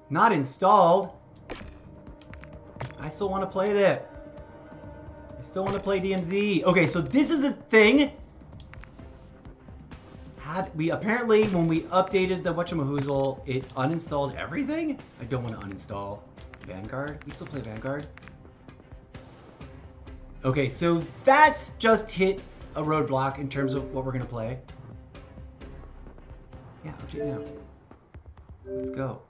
not installed. I still want to play that. I still want to play DMZ. Okay, so this is a thing. We apparently, when we updated the whatchamahoozle, it uninstalled everything. I don't want to uninstall. Vanguard? We still play Vanguard? Okay, so that's just hit a roadblock in terms of what we're gonna play. Yeah, update now. Let's go.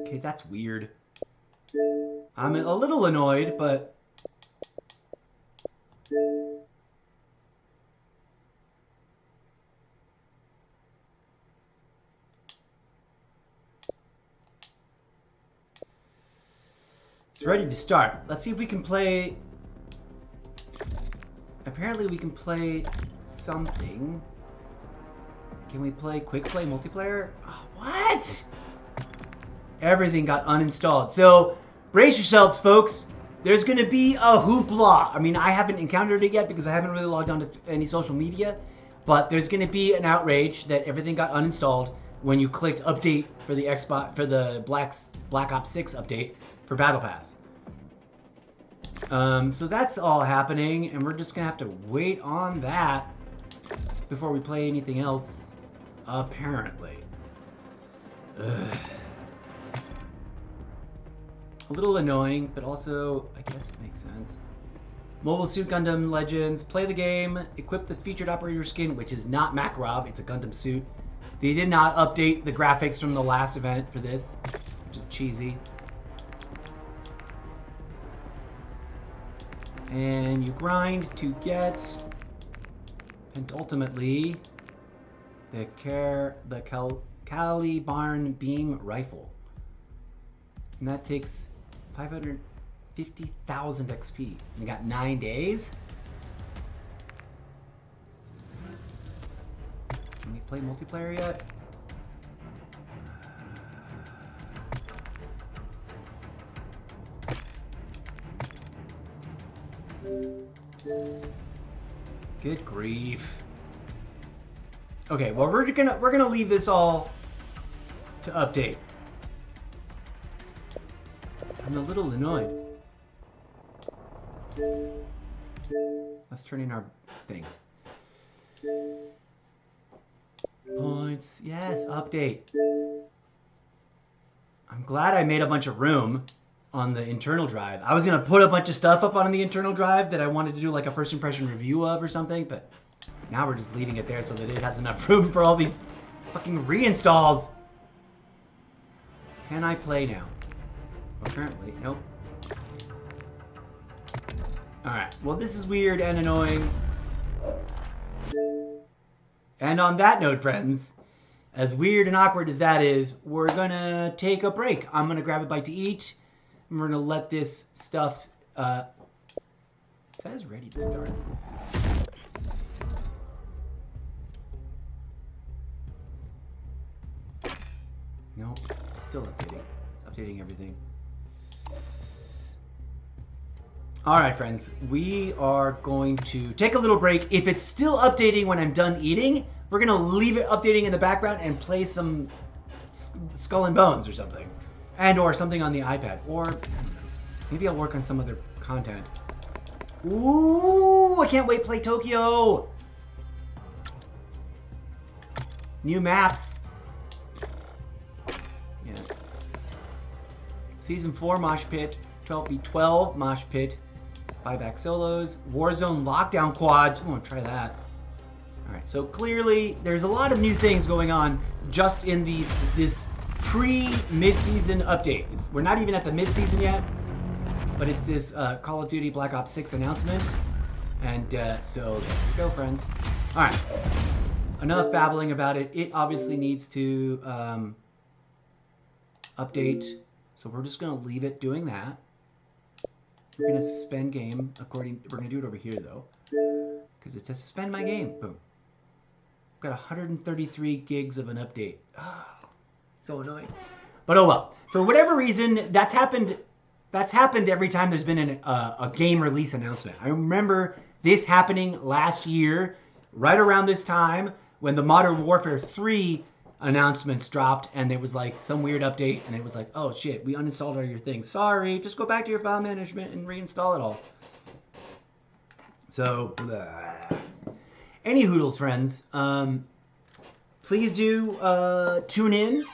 Okay, that's weird. I'm a little annoyed, but... it's ready to start. Let's see if we can play... Apparently we can play something. Can we play quick play multiplayer? Oh, what? Everything got uninstalled. So, brace yourselves, folks. There's going to be a hoopla. I mean, I haven't encountered it yet because I haven't really logged on to any social media. But there's going to be an outrage that everything got uninstalled when you clicked update for the Xbox, for the Black Ops 6 update for Battle Pass. So that's all happening, and we're just going to have to wait on that before we play anything else, apparently. Ugh. A little annoying, but also, I guess it makes sense. Mobile Suit Gundam Legends. Play the game. Equip the featured operator skin, which is not Makarov. It's a Gundam suit. They did not update the graphics from the last event for this, which is cheesy. And you grind to get, and ultimately, the Calibarn Beam Rifle. And that takes 550,000 XP. And got 9 days? Can we play multiplayer yet? Good grief. Okay, well we're gonna leave this all to update. I'm a little annoyed. Let's turn in our things. Points. Yes, update. I'm glad I made a bunch of room on the internal drive. I was going to put a bunch of stuff up on the internal drive that I wanted to do like a first impression review of or something, but now we're just leaving it there so that it has enough room for all these fucking reinstalls. Can I play now? Apparently, nope. Alright, well this is weird and annoying. And on that note, friends, as weird and awkward as that is, we're gonna take a break. I'm gonna grab a bite to eat, and we're gonna let this stuff, it says ready to start. Nope, it's still updating. It's updating everything. Alright friends, we are going to take a little break. If it's still updating when I'm done eating, we're going to leave it updating in the background and play some Skull and Bones or something. And or something on the iPad. Or, I don't know, maybe I'll work on some other content. Ooh, I can't wait to play Tokyo! New maps. Yeah. Season 4 Mosh Pit, 12v12 Mosh Pit. Buyback solos, Warzone lockdown quads. I want to try that. Alright, so clearly there's a lot of new things going on just in this pre-mid-season update. We're not even at the mid-season yet, but it's this Call of Duty Black Ops 6 announcement. And so there you go, friends. Alright, enough babbling about it. It obviously needs to update, so we're just going to leave it doing that. We're going to suspend game we're going to do it over here though, because it says suspend my game. Boom. I've got 133 gigs of an update. Oh, so annoying. But oh well. For whatever reason, that's happened every time there's been a game release announcement. I remember this happening last year, right around this time, when the Modern Warfare 3 announcements dropped, and there was like some weird update, and it was like, oh shit, we uninstalled all your things. Sorry, just go back to your file management and reinstall it all. So, blah. Any hoodles, friends. please do tune in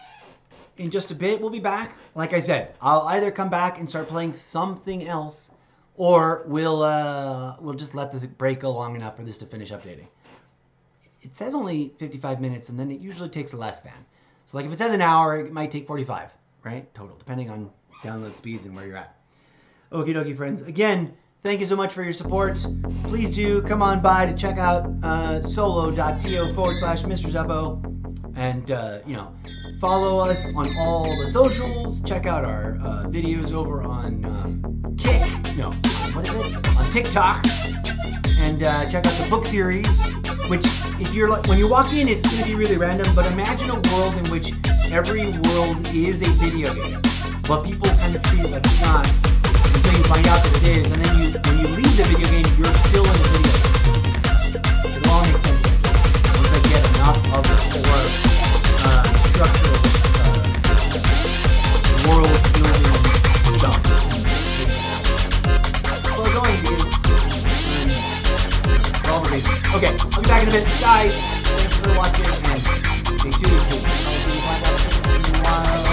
just a bit. We'll be back. Like I said, I'll either come back and start playing something else, or we'll just let the break go long enough for this to finish updating. It says only 55 minutes, and then it usually takes less than. So like if it says an hour, it might take 45, right? Total, depending on download speeds and where you're at. Okie dokie, friends. Again, thank you so much for your support. Please do come on by to check out solo.to/Mr. Zeppo. And, follow us on all the socials. Check out our videos over on on TikTok. And check out the book series, which when you walk in, it's going to be really random. But imagine a world in which every world is a video game, but people kind of treat it like it's not until you find out that it is. And then when you leave the video game, you're still in the video game. It all makes sense. Once I get enough of the core structural world building stuff. Slow going because for all the reasons. Okay, I'll be back in a bit. Guys, thanks for watching and stay tuned. I'll be back in a while.